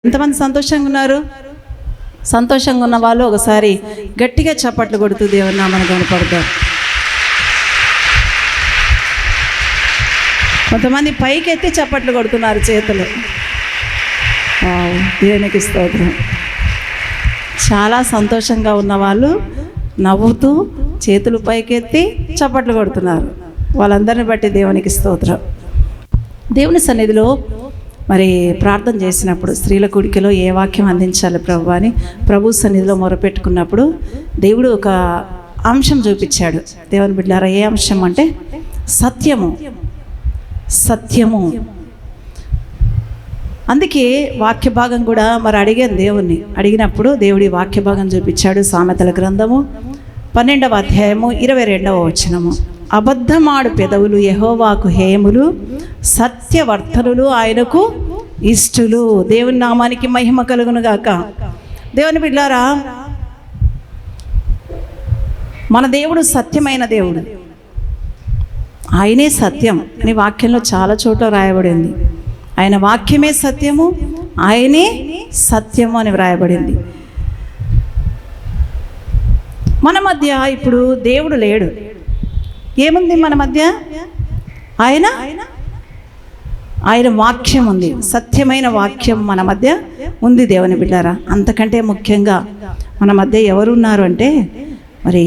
ఎంతమంది సంతోషంగా ఉన్నారు? సంతోషంగా ఉన్న వాళ్ళు ఒకసారి గట్టిగా చప్పట్లు కొడుతూ దేవుని నామమున కనపడతారు. కొంతమంది పైకి ఎత్తి చప్పట్లు కొడుతున్నారు చేతులు. దేవునికి స్తోత్రం. చాలా సంతోషంగా ఉన్న వాళ్ళు నవ్వుతూ చేతులు పైకెత్తి చప్పట్లు కొడుతున్నారు. వాళ్ళందరిని బట్టి దేవునికి స్తోత్రం. దేవుని సన్నిధిలో మరి ప్రార్థన చేసినప్పుడు స్త్రీల కూడికలో ఏ వాక్యం అందించాలి ప్రభు అని ప్రభు సన్నిధిలో మొరపెట్టుకున్నప్పుడు దేవుడు ఒక అంశం చూపించాడు. దేవుని బిడ్డలారా, ఏ అంశం అంటే సత్యము. సత్యము. అందుకే వాక్య భాగం కూడా మరి అడిగాను దేవుణ్ణి. అడిగినప్పుడు దేవుడి వాక్య భాగం చూపించాడు. సామెతల గ్రంథము 12వ అధ్యాయము 22వ వచనము. అబద్ధమాడు పెదవులు యెహోవాకు హేయములు, సత్యవర్తనులు ఆయనకు ఇష్టులు. దేవుని నామానికి మహిమ కలుగును గాక. దేవుని బిడ్డలారా, మన దేవుడు సత్యమైన దేవుడు. ఆయనే సత్యం అని వాక్యంలో చాలా చోట్ల రాయబడింది. ఆయన వాక్యమే సత్యము, ఆయనే సత్యము అని వ్రాయబడింది. మన మధ్య ఇప్పుడు దేవుడు లేడు. ఏముంది మన మధ్య? ఆయన వాక్యం ఉంది. సత్యమైన వాక్యం మన మధ్య ఉంది. దేవుని బిడ్డారా, అంతకంటే ముఖ్యంగా మన మధ్య ఎవరున్నారు అంటే మరి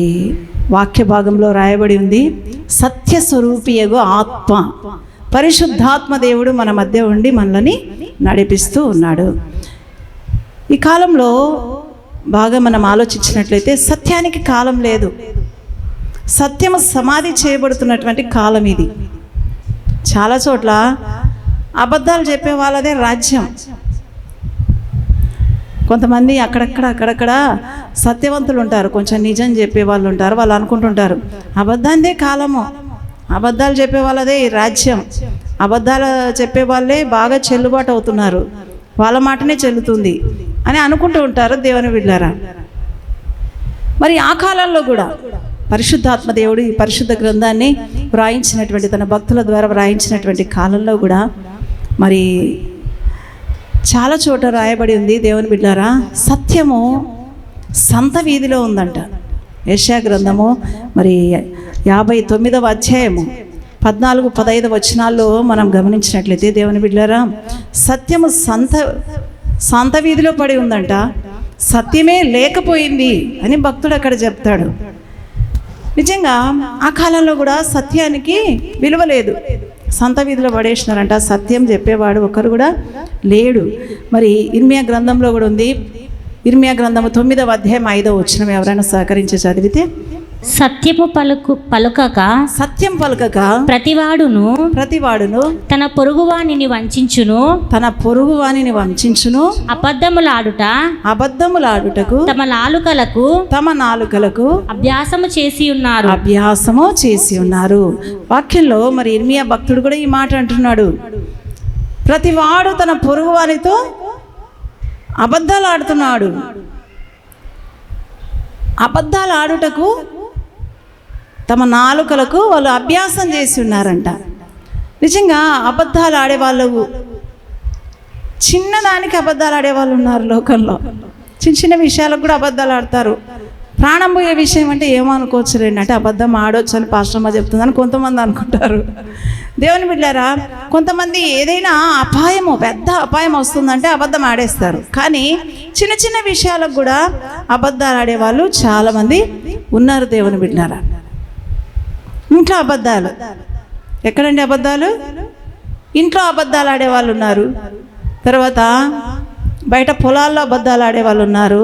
వాక్య భాగంలో రాయబడి ఉంది, సత్య స్వరూపియగు ఆత్మ, పరిశుద్ధాత్మ దేవుడు మన మధ్య ఉండి మనల్ని నడిపిస్తూ ఉన్నాడు. ఈ కాలంలో బాగా మనం ఆలోచించినట్లయితే సత్యానికి కాలం లేదు. సత్యము సమాధి చేయబడుతున్నటువంటి కాలం ఇది. చాలా చోట్ల అబద్ధాలు చెప్పే వాళ్ళదే రాజ్యం. కొంతమంది అక్కడక్కడ సత్యవంతులు ఉంటారు, కొంచెం నిజం చెప్పే వాళ్ళు ఉంటారు. వాళ్ళు అనుకుంటుంటారు అబద్ధాందే కాలము, అబద్ధాలు చెప్పే వాళ్ళదే ఈ రాజ్యం, అబద్ధాలు చెప్పే వాళ్ళే బాగా చెల్లుబాటు అవుతున్నారు, వాళ్ళ మాటనే చెల్లుతుంది అని అనుకుంటూ ఉంటారు. దేవుని బిడ్డలారా, మరి ఆ కాలంలో కూడా పరిశుద్ధాత్మ దేవుడు ఈ పరిశుద్ధ గ్రంథాన్ని వ్రాయించినటువంటి తన భక్తుల ద్వారా వ్రాయించినటువంటి కాలంలో కూడా మరి చాలా చోట రాయబడి ఉంది. దేవుని బిడ్డలారా, సత్యము సంత వీధిలో ఉందంట. యెషయా గ్రంథము మరి 59వ అధ్యాయము 14-15 వచనాల్లో మనం గమనించినట్లయితే దేవుని బిడ్డలారా, సత్యము సంత వీధిలో పడి ఉందంట. సత్యమే లేకపోయింది అని భక్తుడు అక్కడ చెప్తాడు. నిజంగా ఆ కాలంలో కూడా సత్యానికి విలువ లేదు. సంత వీధిలో పడేసినారంట. సత్యం చెప్పేవాడు ఒకరు కూడా లేడు. మరి ఇర్మియా గ్రంథంలో కూడా ఉంది. ఇర్మియా గ్రంథము 9వ అధ్యాయం 5వ వచనం ఎవరైనా సహకరించి చదివితే, సత్యం పలుకక ప్రతివాడును తన పొరుగువానిని వంచించును, అబద్ధములాడుటకు తమ నాలుకలకు అభ్యాసము చేసి ఉన్నారు. వాక్యంలో మరి ఇర్మియా భక్తుడు కూడా ఈ మాట అంటున్నాడు. ప్రతివాడు తన పొరుగువానితో అబద్ధాలు ఆడుతున్నాడు. అబద్ధాలు ఆడుటకు తమ నాలుకలకు వాళ్ళు అభ్యాసం చేసి ఉన్నారంట. నిజంగా అబద్ధాలు ఆడేవాళ్ళు, చిన్నదానికి అబద్ధాలు ఆడేవాళ్ళు ఉన్నారు లోకంలో. చిన్న విషయాలకు కూడా అబద్ధాలు ఆడతారు. ప్రాణం పోయే విషయం అంటే ఏమనుకోవచ్చు రండి అంటే అబద్ధం ఆడవచ్చు అని పాస్టమ్మ చెప్తుందని కొంతమంది అనుకుంటారు. దేవుని బిడ్డలారా, కొంతమంది ఏదైనా పెద్ద అపాయం వస్తుందంటే అబద్ధం ఆడేస్తారు. కానీ చిన్న విషయాలకు కూడా అబద్ధాలు ఆడేవాళ్ళు చాలామంది ఉన్నారు. దేవుని బిడ్డలారా, ఇంట్లో అబద్ధాలు. ఎక్కడండి అబద్ధాలు? ఇంట్లో అబద్ధాలు ఆడేవాళ్ళు ఉన్నారు. తర్వాత బయట పొలాల్లో అబద్ధాలు ఆడేవాళ్ళు ఉన్నారు.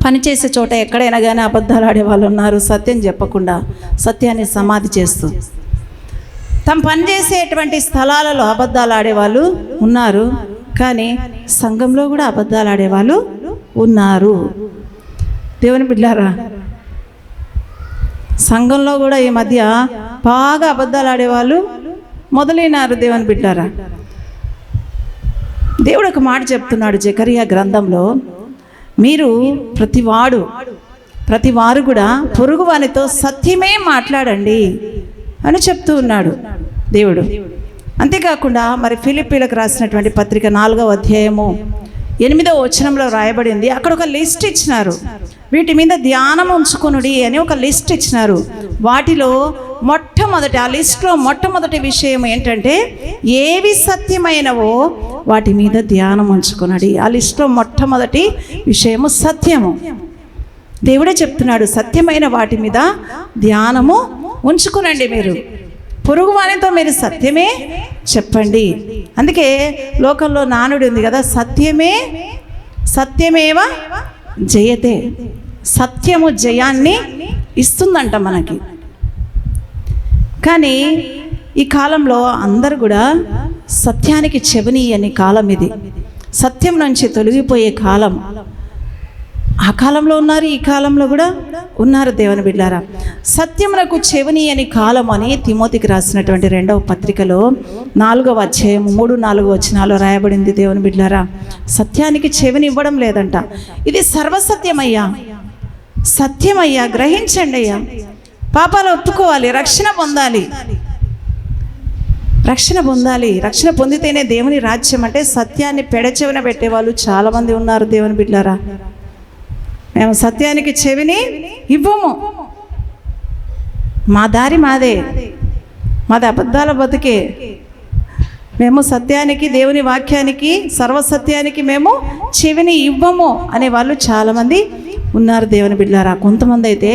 పనిచేసే చోట ఎక్కడైనా కానీ అబద్ధాలు ఆడేవాళ్ళు ఉన్నారు. సత్యం చెప్పకుండా సత్యాన్ని సమాధి చేస్తూ తమ పనిచేసేటువంటి స్థలాలలో అబద్ధాలు ఆడేవాళ్ళు ఉన్నారు. కానీ సంఘంలో కూడా అబద్ధాలు ఆడేవాళ్ళు ఉన్నారు. దేవుని బిడ్డలారా, సంఘంలో కూడా ఈ మధ్య బాగా అబద్ధాలు ఆడేవాళ్ళు మొదలైనారు. దేవుని బిడ్డలారా, దేవుడు ఒక మాట చెప్తున్నాడు జకరియా గ్రంథంలో, మీరు ప్రతివారు కూడా పొరుగు వానితో సత్యమే మాట్లాడండి అని చెప్తూ ఉన్నాడు దేవుడు. అంతేకాకుండా మరి ఫిలిప్పీలకు రాసినటువంటి పత్రిక 4వ అధ్యాయము 8వ వచనంలో రాయబడింది. అక్కడ ఒక లిస్ట్ ఇచ్చినారు, వీటి మీద ధ్యానం ఉంచుకొనుడి అని ఒక లిస్ట్ ఇచ్చినారు. వాటిలో ఆ లిస్ట్లో మొట్టమొదటి విషయం ఏంటంటే, ఏవి సత్యమైనవో వాటి మీద ధ్యానం ఉంచుకొనుడి. ఆ లిస్ట్లో మొట్టమొదటి విషయము సత్యము. దేవుడే చెప్తున్నాడు, సత్యమైన వాటి మీద ధ్యానము ఉంచుకునండి. మీరు పొరుగు వానితో మీరు సత్యమే చెప్పండి. అందుకే లోకంలో నానుడి ఉంది కదా, సత్యమేవ జయతే. సత్యము జయాన్ని ఇస్తుందంట మనకి. కానీ ఈ కాలంలో అందరూ కూడా సత్యానికి చెవినీయని కాలం ఇది. సత్యం నుంచి తొలగిపోయే కాలం. ఆ కాలంలో ఉన్నారు, ఈ కాలంలో కూడా ఉన్నారు దేవుని బిడ్డారా. సత్యమునకు చెవినీయని కాలం అని తిమోతికి రాసినటువంటి 2వ పత్రికలో 4వ అధ్యాయం 3-4 వచనాలు రాయబడింది. దేవుని బిడ్డారా, సత్యానికి చెవిని ఇవ్వడం లేదంట. ఇది సర్వసత్యమయ్యా, సత్యమయ్యా, గ్రహించండి అయ్యా. పాపాలు ఒప్పుకోవాలి, రక్షణ పొందాలి. రక్షణ పొందితేనే దేవుని రాజ్యం. అంటే సత్యాన్ని పెడచెవిన పెట్టేవాళ్ళు చాలామంది ఉన్నారు దేవుని బిడ్డారా. మేము సత్యానికి చెవిని ఇవ్వము, మా దారి మాది అబద్ధాల బతుకే. మేము సత్యానికి, దేవుని వాక్యానికి, సర్వసత్యానికి మేము చెవిని ఇవ్వము అనే వాళ్ళు చాలామంది ఉన్నారు దేవుని బిడ్డలారా. కొంతమంది అయితే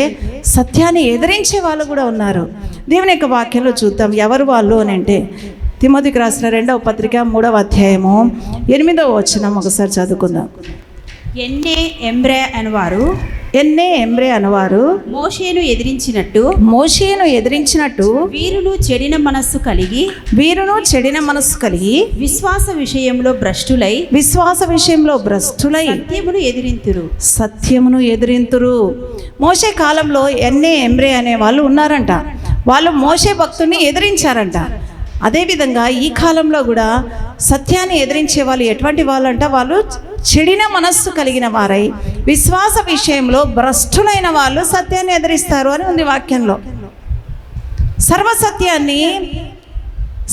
సత్యాన్ని ఎదిరించే వాళ్ళు కూడా ఉన్నారు. దేవుని యొక్క వాక్యంలో చూద్దాం ఎవరు వాళ్ళు అని అంటే, తిమోతికి రాసిన 2వ పత్రిక 3వ అధ్యాయము 8వ వచనం ఒకసారి చదువుకుందాం. ఎన్నే ఎంబ్రే అనువారు మోషేను ఎదిరించినట్టు వీరును చెడిన మనస్సు కలిగి విశ్వాస విషయంలో భ్రష్టులై సత్యమును ఎదిరింతురు. మోషే కాలంలో ఎన్నే ఎంబ్రే అనే వాళ్ళు ఉన్నారంట. వాళ్ళు మోషే భక్తుని ఎదిరించారంట. అదేవిధంగా ఈ కాలంలో కూడా సత్యాన్ని ఎదిరించే వాళ్ళు ఎటువంటి వాళ్ళు అంట, వాళ్ళు చెడిన మనస్సు కలిగిన వారై విశ్వాస విషయంలో భ్రష్టులైన వాళ్ళు సత్యాన్ని ఎదిరిస్తారు అని ఉంది వాక్యంలో.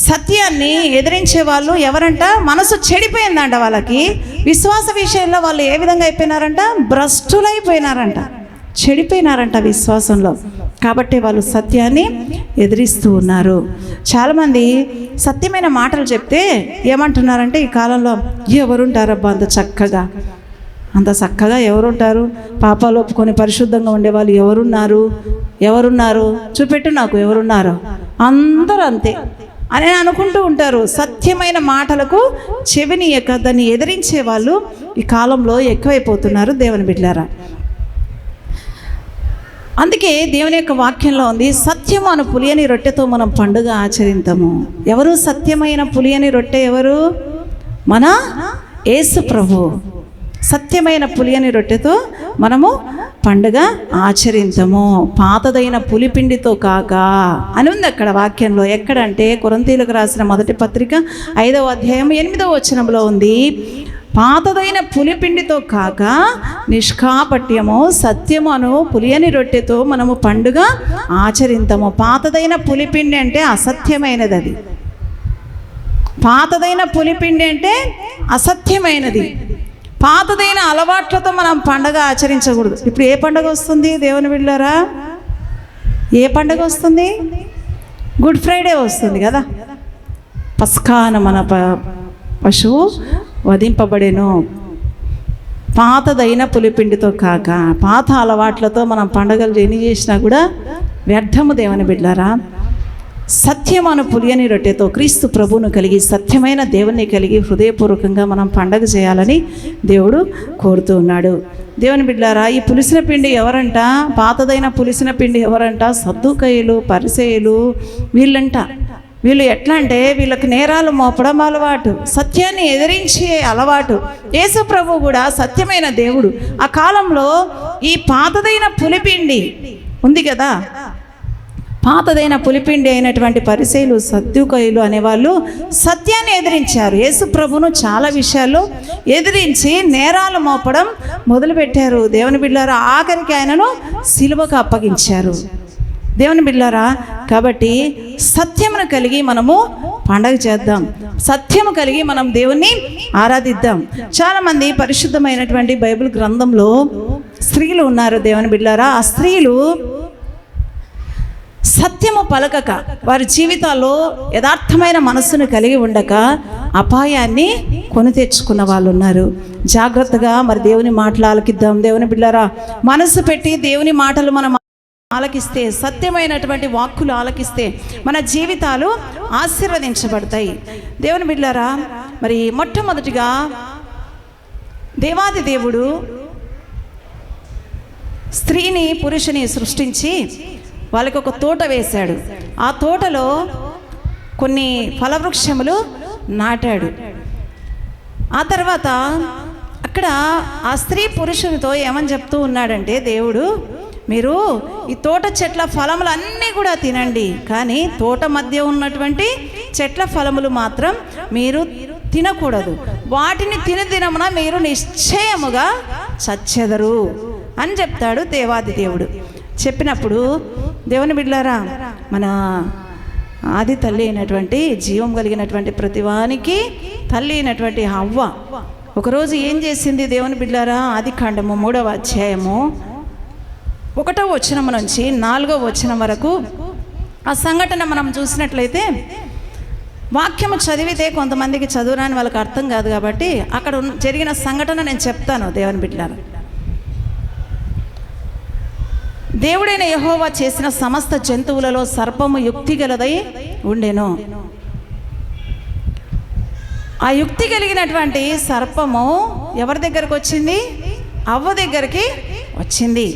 సత్యాన్ని ఎదిరించే వాళ్ళు ఎవరంట, మనసు చెడిపోయిందంట వాళ్ళకి. విశ్వాస విషయంలో వాళ్ళు ఏ విధంగా అయిపోయినారంట, భ్రష్టులైపోయినారంట, చెడిపోయినారంట విశ్వాసంలో. కాబట్టి వాళ్ళు సత్యాన్ని ఎదిరిస్తూ ఉన్నారు. చాలామంది సత్యమైన మాటలు చెప్తే ఏమంటున్నారంటే, ఈ కాలంలో ఎవరుంటారబ్బా అంత చక్కగా ఎవరుంటారు, పాపాలు ఒప్పుకొని పరిశుద్ధంగా ఉండేవాళ్ళు ఎవరున్నారు చూపెట్టు నాకు, ఎవరున్నారు, అందరూ అంతే అని అనుకుంటూ ఉంటారు. సత్యమైన మాటలకు చెవినియక దాన్ని ఎదిరించే వాళ్ళు ఈ కాలంలో ఎక్కువైపోతున్నారు దేవుని బిడ్డలారా. అందుకే దేవుని యొక్క వాక్యంలో ఉంది, సత్యము అను పులియని రొట్టెతో మనం పండుగ ఆచరిద్దాము. ఎవరు సత్యమైన పులియని రొట్టె? ఎవరు? మన యేసు ప్రభు. సత్యమైన పులియని రొట్టెతో మనము పండుగ ఆచరిద్దాము, పాతదైన పులిపిండితో కాక అని ఉంది అక్కడ వాక్యంలో. ఎక్కడంటే కొరింథీయులకు రాసిన 1వ పత్రిక 5వ అధ్యాయం 8వ వచనంలో ఉంది, పాతదైన పులిపిండితో కాక నిష్కాపట్యము సత్యము అను పులియని రొట్టెతో మనము పండుగ ఆచరిద్దాము. పాతదైన పులిపిండి అంటే అసత్యమైనది. అది పాతదైన పులిపిండి అంటే అసత్యమైనది. పాతదైన అలవాట్లతో మనం పండుగ ఆచరించకూడదు. ఇప్పుడు ఏ పండుగ వస్తుంది దేవుని బిడ్డలారా? ఏ పండుగ వస్తుంది? గుడ్ ఫ్రైడే వస్తుంది కదా. పస్కాన మన పశువు వధింపబడెను. పాతదైన పులిపిండితో కాక, పాత అలవాట్లతో మనం పండుగలు ఎన్ని చేసినా కూడా వ్యర్థము దేవుని బిడ్డలారా. సత్యమను పులియని రొట్టెతో క్రీస్తు ప్రభువును కలిగి, సత్యమైన దేవుణ్ణి కలిగి హృదయపూర్వకంగా మనం పండగ చేయాలని దేవుడు కోరుతూ ఉన్నాడు. దేవుని బిడ్డలారా, ఈ పులిసిన పిండి ఎవరంట? పాతదైన పులిసిన పిండి ఎవరంట? సద్దూకయ్యులు, పరిసయ్యులు వీళ్ళంట. వీళ్ళు ఎట్లా అంటే, వీళ్ళకి నేరాలు మోపడం అలవాటు, సత్యాన్ని ఎదిరించే అలవాటు. యేసు ప్రభు కూడా సత్యమైన దేవుడు. ఆ కాలంలో ఈ పాతదైన పులిపిండి ఉంది కదా, పాతదైన పులిపిండి అయినటువంటి పరిసయ్యులు, సద్దూకయ్యులు అనేవాళ్ళు సత్యాన్ని ఎదిరించారు. యేసు ప్రభును చాలా విషయాల్లో ఎదిరించి నేరాలు మోపడం మొదలుపెట్టారు. దేవుని బిడ్డలారా, ఆఖరికి ఆయనను సిలువకు అప్పగించారు. దేవుని బిడ్డలారా, కాబట్టి సత్యమును కలిగి మనము పండగ చేద్దాం, సత్యము కలిగి మనం దేవుణ్ణి ఆరాధిద్దాం. చాలామంది పరిశుద్ధమైనటువంటి బైబిల్ గ్రంథంలో స్త్రీలు ఉన్నారు దేవుని బిడ్డలారా. ఆ స్త్రీలు సత్యము పలకక, వారి జీవితాల్లో యథార్థమైన మనస్సును కలిగి ఉండక అపాయాన్ని కొని తెచ్చుకున్న వాళ్ళు ఉన్నారు. జాగ్రత్తగా మరి దేవుని మాటలు ఆలకిద్దాం. దేవుని బిడ్డలారా, మనసు పెట్టి దేవుని మాటలు మనం ఆలకిస్తే, సత్యమైనటువంటి వాక్కులు ఆలకిస్తే మన జీవితాలు ఆశీర్వదించబడతాయి. దేవుని బిడ్డలారా, మరి మొట్టమొదటిగా దేవాది దేవుడు స్త్రీని పురుషుని సృష్టించి వాళ్ళకి ఒక తోట వేశాడు. ఆ తోటలో కొన్ని ఫలవృక్షములు నాటాడు. ఆ తర్వాత అక్కడ ఆ స్త్రీ పురుషునితో ఏమని చెప్తూ ఉన్నాడంటే, దేవుడు మీరు ఈ తోట చెట్ల ఫలములు అన్నీ కూడా తినండి, కానీ తోట మధ్య ఉన్నటువంటి చెట్ల ఫలములు మాత్రం మీరు తినకూడదు. వాటిని దినమున మీరు నిశ్చయముగా చచ్చెదరు అని చెప్తాడు దేవాది దేవుడు. చెప్పినప్పుడు దేవుని బిడ్డలారా, మన ఆది తల్లి అయినటువంటి, జీవం కలిగినటువంటి ప్రతివానికి తల్లి అయినటువంటి హవ్వ ఒకరోజు ఏం చేసింది దేవుని బిడ్డలారా? ఆది కాండము 3వ అధ్యాయము 1వ వచనం నుంచి 4వ వచనం వరకు ఆ సంఘటన మనం చూసినట్లయితే, వాక్యము చదివితే కొంతమందికి చదువురాని వాళ్ళకి అర్థం కాదు కాబట్టి అక్కడ జరిగిన సంఘటన నేను చెప్తాను. దేవుని బిడ్డలారా, దేవుడైన యెహోవా చేసిన సమస్త జంతువులలో సర్పము యుక్తి గలదై ఉండెను. ఆ యుక్తి కలిగినటువంటి సర్పము ఎవరి దగ్గరకు వచ్చింది? అవ్వ దగ్గరికి వచ్చింది.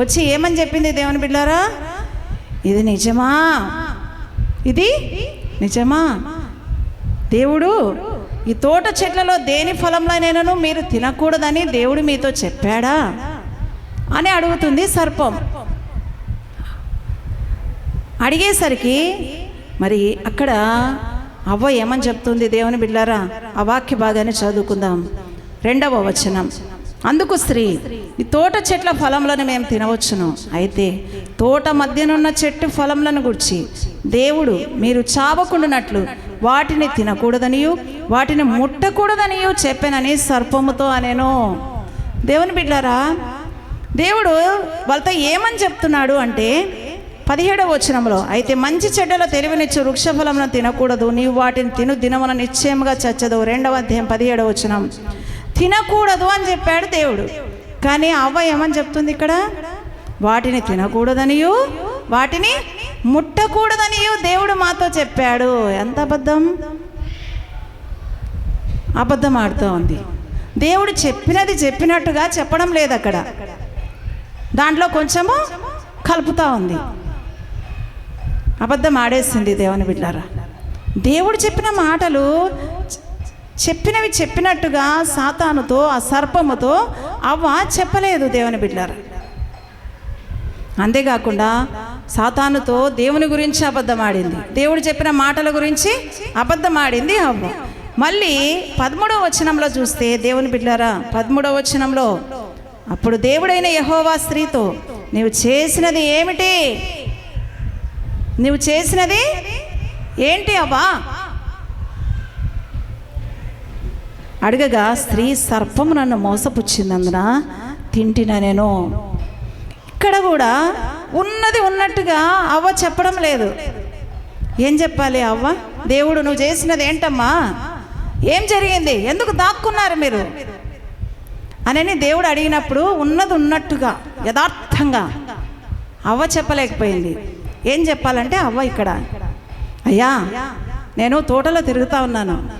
వచ్చి ఏమని చెప్పింది దేవుని బిడ్డలారా? ఇది నిజమా? ఇది నిజమా? దేవుడు ఈ తోట చెట్లలో దేని ఫలంలోనైనా మీరు తినకూడదని దేవుడు మీతో చెప్పాడా అని అడుగుతుంది సర్పం. అడిగేసరికి మరి అక్కడ అవ్వ ఏమని చెప్తుంది దేవుని బిడ్డలారా? ఆ వాక్య భాగాన్ని చదువుకుందాం. 2వ వచనం, అందుకు స్త్రీ, ఈ తోట చెట్ల ఫలములను మేము తినవచ్చును, అయితే తోట మధ్యనున్న చెట్టు ఫలములను గురించి దేవుడు మీరు చావకుండానట్లు వాటిని తినకూడదనియు వాటిని ముట్టకూడదనియు చెప్పానని సర్పముతో అనేను. దేవుని బిడ్డలారా, దేవుడు వాళ్ళతో ఏమని చెప్తున్నాడు అంటే 17వ వచనంలో, అయితే మంచి చెడ్డల తెలివినిచ్చు వృక్ష ఫలములను తినకూడదు, నీవు వాటిని తిను దినమున నిశ్చయముగా చచ్చదు. 2వ అధ్యాయం 17వ వచనం. తినకూడదు అని చెప్పాడు దేవుడు, కానీ అవ్వ ఏమని చెప్తుంది ఇక్కడ? వాటిని తినకూడదనియు వాటిని ముట్టకూడదనియు దేవుడు మాతో చెప్పాడు. ఎంత అబద్ధం! అబద్ధం ఆడుతూ ఉంది. దేవుడు చెప్పినది చెప్పినట్టుగా చెప్పడం లేదు, అక్కడ దాంట్లో కొంచెము కలుపుతూ ఉంది. అబద్ధం ఆడేసింది దేవుని బిడ్డలారా. దేవుడు చెప్పిన మాటలు చెప్పినవి చెప్పినట్టుగా సాతానుతో, ఆ సర్పముతో అవ్వ చెప్పలేదు దేవుని బిడ్డలారా. అంతేకాకుండా సాతానుతో దేవుని గురించి అబద్ధం ఆడింది, దేవుడు చెప్పిన మాటల గురించి అబద్ధం ఆడింది అవ్వ. మళ్ళీ 13వ వచనంలో చూస్తే దేవుని బిడ్డలారా, 13వ వచనంలో, అప్పుడు దేవుడైన యెహోవా స్త్రీతో, నీవు చేసినది ఏమిటి? నువ్వు చేసినది ఏంటి అవ్వా అడగగా, స్త్రీ సర్పము నన్ను మోసపుచ్చిందందున తింటినా నేను. ఇక్కడ కూడా ఉన్నది ఉన్నట్టుగా అవ్వ చెప్పడం లేదు. ఏం చెప్పాలి అవ్వ? దేవుడు నువ్వు చేసినది ఏంటమ్మా? ఏం జరిగింది? ఎందుకు దాక్కున్నారు మీరు అని దేవుడు అడిగినప్పుడు ఉన్నది ఉన్నట్టుగా యథార్థంగా అవ్వ చెప్పలేకపోయింది. ఏం చెప్పాలంటే అవ్వ ఇక్కడ, అయ్యా నేను తోటలో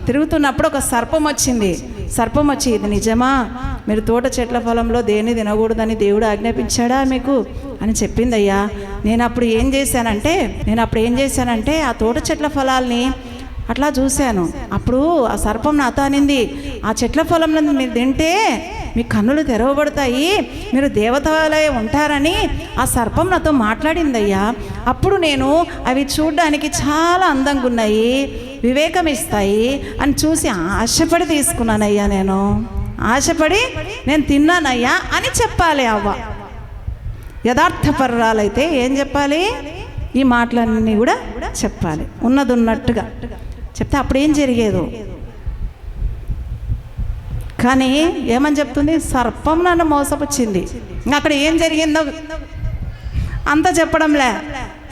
తిరుగుతున్నప్పుడు ఒక సర్పం వచ్చింది. సర్పం వచ్చి, ఇది నిజమా? మీరు తోట చెట్ల ఫలంలో దేన్ని తినకూడదని దేవుడు ఆజ్ఞాపించాడా మీకు అని చెప్పింది. అయ్యా నేను అప్పుడు ఏం చేశానంటే ఆ తోట చెట్ల ఫలాల్ని అట్లా చూశాను. అప్పుడు ఆ సర్పం నాతో అనింది, ఆ చెట్ల ఫలంలో మీరు తింటే మీ కన్నులు తెరవబడతాయి, మీరు దేవతాలయం ఉంటారని ఆ సర్పం నాతో మాట్లాడిందయ్యా. అప్పుడు నేను అవి చూడ్డానికి చాలా అందంగా ఉన్నాయి, వివేకం ఇస్తాయి అని చూసి ఆశపడి తీసుకున్నానయ్యా. నేను ఆశపడి నేను తిన్నానయ్యా అని చెప్పాలి అవ్వ. యథార్థపరురాలైతే ఏం చెప్పాలి? ఈ మాటలన్నీ కూడా చెప్పాలి, ఉన్నది ఉన్నట్టుగా చెప్తే అప్పుడేం జరిగేదో. కానీ ఏమని చెప్తుంది? సర్పం నన్ను మోసపుచ్చింది. అక్కడ ఏం జరిగిందో అంత చెప్పడంలే.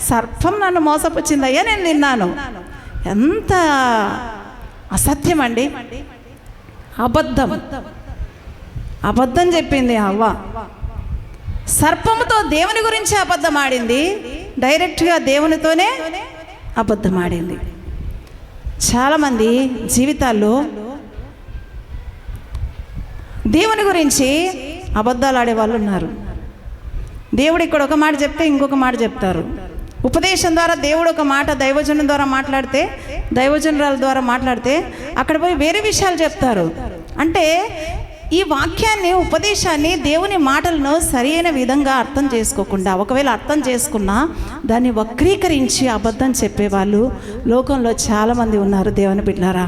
సర్పం నన్ను మోసపుచ్చిందయ్యా, నేను తిన్నాను. ఎంత అసత్యం అండి! అబద్ధం చెప్పింది అవ్వ. సర్పముతో దేవుని గురించి అబద్ధం ఆడింది, డైరెక్ట్గా దేవునితోనే అబద్ధం ఆడింది. చాలామంది జీవితాల్లో దేవుని గురించి అబద్ధాలు ఆడేవాళ్ళు ఉన్నారు. దేవుడు ఇక్కడ ఒక మాట చెప్తే ఇంకొక మాట చెప్తారు. ఉపదేశం ద్వారా దేవుడు ఒక మాట దైవజనం ద్వారా మాట్లాడితే, దైవజనురాల ద్వారా మాట్లాడితే అక్కడ పోయి వేరే విషయాలు చెప్తారు. అంటే ఈ వాక్యాన్ని, ఉపదేశాన్ని, దేవుని మాటలను సరైన విధంగా అర్థం చేసుకోకుండా, ఒకవేళ అర్థం చేసుకున్నా దాన్ని వక్రీకరించి అబద్ధం చెప్పేవాళ్ళు లోకంలో చాలామంది ఉన్నారు. దేవుని బిడ్డలారా,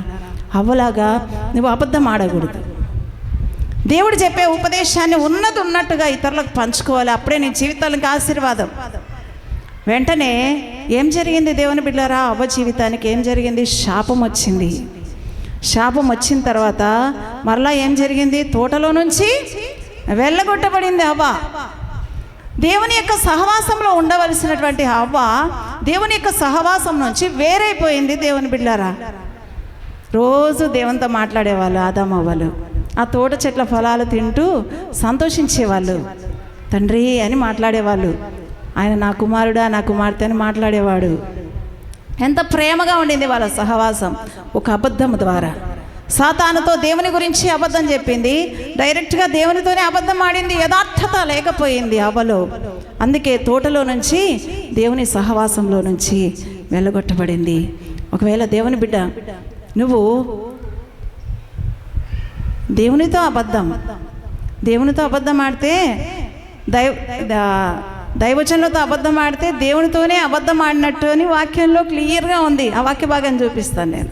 అవ్వలాగా నువ్వు అబద్ధం ఆడకూడదు. దేవుడు చెప్పే ఉపదేశాన్ని ఉన్నది ఉన్నట్టుగా ఇతరులకు పంచుకోవాలి. అప్పుడే నీ జీవితానికి ఆశీర్వాదం. వెంటనే ఏం జరిగింది దేవుని బిడ్డలారా? అవ్వ జీవితానికి ఏం జరిగింది? శాపం వచ్చింది. శాపం వచ్చిన తర్వాత మరలా ఏం జరిగింది? తోటలో నుంచి వెళ్ళగొట్టబడింది అవ్వ. దేవుని యొక్క సహవాసంలో ఉండవలసినటువంటి అవ్వ దేవుని యొక్క సహవాసం నుంచి వేరైపోయింది. దేవుని బిడ్డలారా, రోజు దేవునితో మాట్లాడేవాళ్ళు ఆదాము అవ్వలు. ఆ తోట చెట్ల ఫలాలు తింటూ సంతోషించేవాళ్ళు. తండ్రి అని మాట్లాడేవాళ్ళు. ఆయన నా కుమారుడా, నా కుమార్తె అని మాట్లాడేవాడు. ఎంత ప్రేమగా ఉండింది వాళ్ళ సహవాసం. ఒక అబద్ధం ద్వారా సాతానుతో దేవుని గురించి అబద్ధం చెప్పింది, డైరెక్ట్గా దేవునితోనే అబద్ధం ఆడింది. యథార్థత లేకపోయింది అవ్వలో. అందుకే తోటలో నుంచి, దేవుని సహవాసంలో నుంచి వెళ్ళగొట్టబడింది. ఒకవేళ దేవుని బిడ్డ నువ్వు దేవునితో అబద్ధం ఆడితే, దైవజనులతో అబద్ధం ఆడితే దేవునితోనే అబద్ధం ఆడినట్టు అని వాక్యంలో క్లియర్గా ఉంది. ఆ వాక్య భాగాన్ని చూపిస్తాను నేను.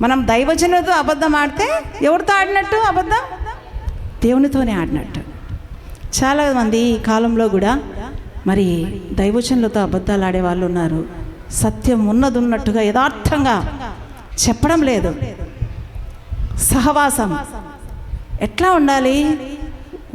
మనం దైవజనులతో అబద్ధం ఆడితే ఎవరితో ఆడినట్టు? అబద్ధం దేవునితోనే ఆడినట్టు. చాలామంది ఈ కాలంలో కూడా మరి దైవజనులతో అబద్ధాలు ఆడేవాళ్ళు ఉన్నారు. సత్యం ఉన్నది ఉన్నట్టుగా యథార్థంగా చెప్పడం లేదు. సహవాసం ఎట్లా ఉండాలి?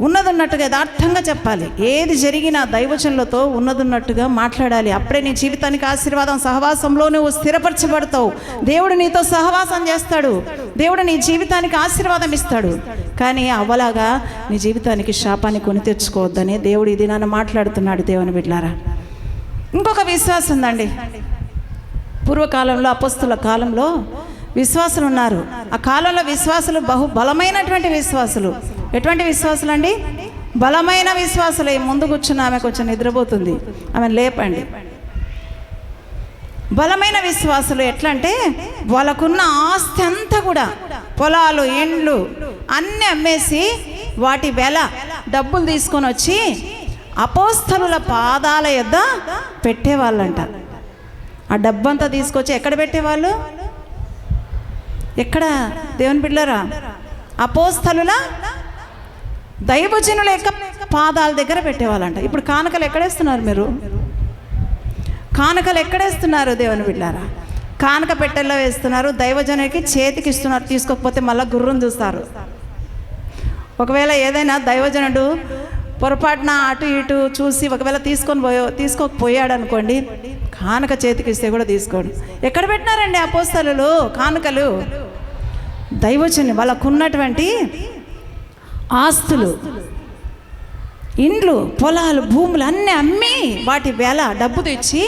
ఉన్నదున్నట్టుగా యథార్థంగా చెప్పాలి. ఏది జరిగినా దైవజనులతో ఉన్నదున్నట్టుగా మాట్లాడాలి. అప్పుడే నీ జీవితానికి ఆశీర్వాదం. సహవాసంలో నువ్వు స్థిరపరచబడతావు. దేవుడు నీతో సహవాసం చేస్తాడు. దేవుడు నీ జీవితానికి ఆశీర్వాదం ఇస్తాడు. కానీ అవ్వలాగా నీ జీవితానికి శాపాన్ని కొని తెచ్చుకోవద్దని దేవుడు ఇది నన్ను మాట్లాడుతున్నాడు. దేవుని బిడ్డలారా, ఇంకొక విశ్వాసం ఉందండి. పూర్వకాలంలో, అపొస్తలుల కాలంలో విశ్వాసులు ఉన్నారు. ఆ కాలంలో విశ్వాసులు బలమైనటువంటి విశ్వాసులు. ఎటువంటి విశ్వాసులు అండి? బలమైన విశ్వాసులే. ముందు కూర్చున్న ఆమె కొంచెం నిద్రపోతుంది, ఆమె లేపండి. బలమైన విశ్వాసులు ఎట్లా అంటే, వాళ్ళకున్న ఆస్తి అంతా కూడా, పొలాలు, ఇండ్లు అన్నీ అమ్మేసి వాటి వెల డబ్బులు తీసుకొని వచ్చి అపోస్తలుల పాదాల యొద్ద పెట్టేవాళ్ళంట. ఆ డబ్బంతా తీసుకొచ్చి ఎక్కడ పెట్టేవాళ్ళు? ఎక్కడ? దేవుని బిడ్డలారా, అపోస్తలుల, దైవజనుల యొక్క పాదాల దగ్గర పెట్టేవాళ్ళంట. ఇప్పుడు కానుకలు ఎక్కడేస్తున్నారు మీరు? కానుకలు ఎక్కడేస్తున్నారు? దేవుని బిడ్డలారా, కానుక పెట్టెల్లో వేస్తున్నారు. దైవజనుడికి చేతికి ఇస్తున్నారు. తీసుకోకపోతే మళ్ళీ గుర్రం చూస్తారు. ఒకవేళ ఏదైనా దైవజనుడు పొరపాటున అటు ఇటు చూసి ఒకవేళ తీసుకోకపోయాడు అనుకోండి, కానుక చేతికి ఇస్తే కూడా తీసుకోడు. ఎక్కడ పెట్టినారండి అపోస్తలులు కానుకలు? దైవజనులు వాళ్ళకున్నటువంటి ఆస్తులు, ఇండ్లు, పొలాలు, భూములు అన్నీ అమ్మి వాటి వేల డబ్బు తెచ్చి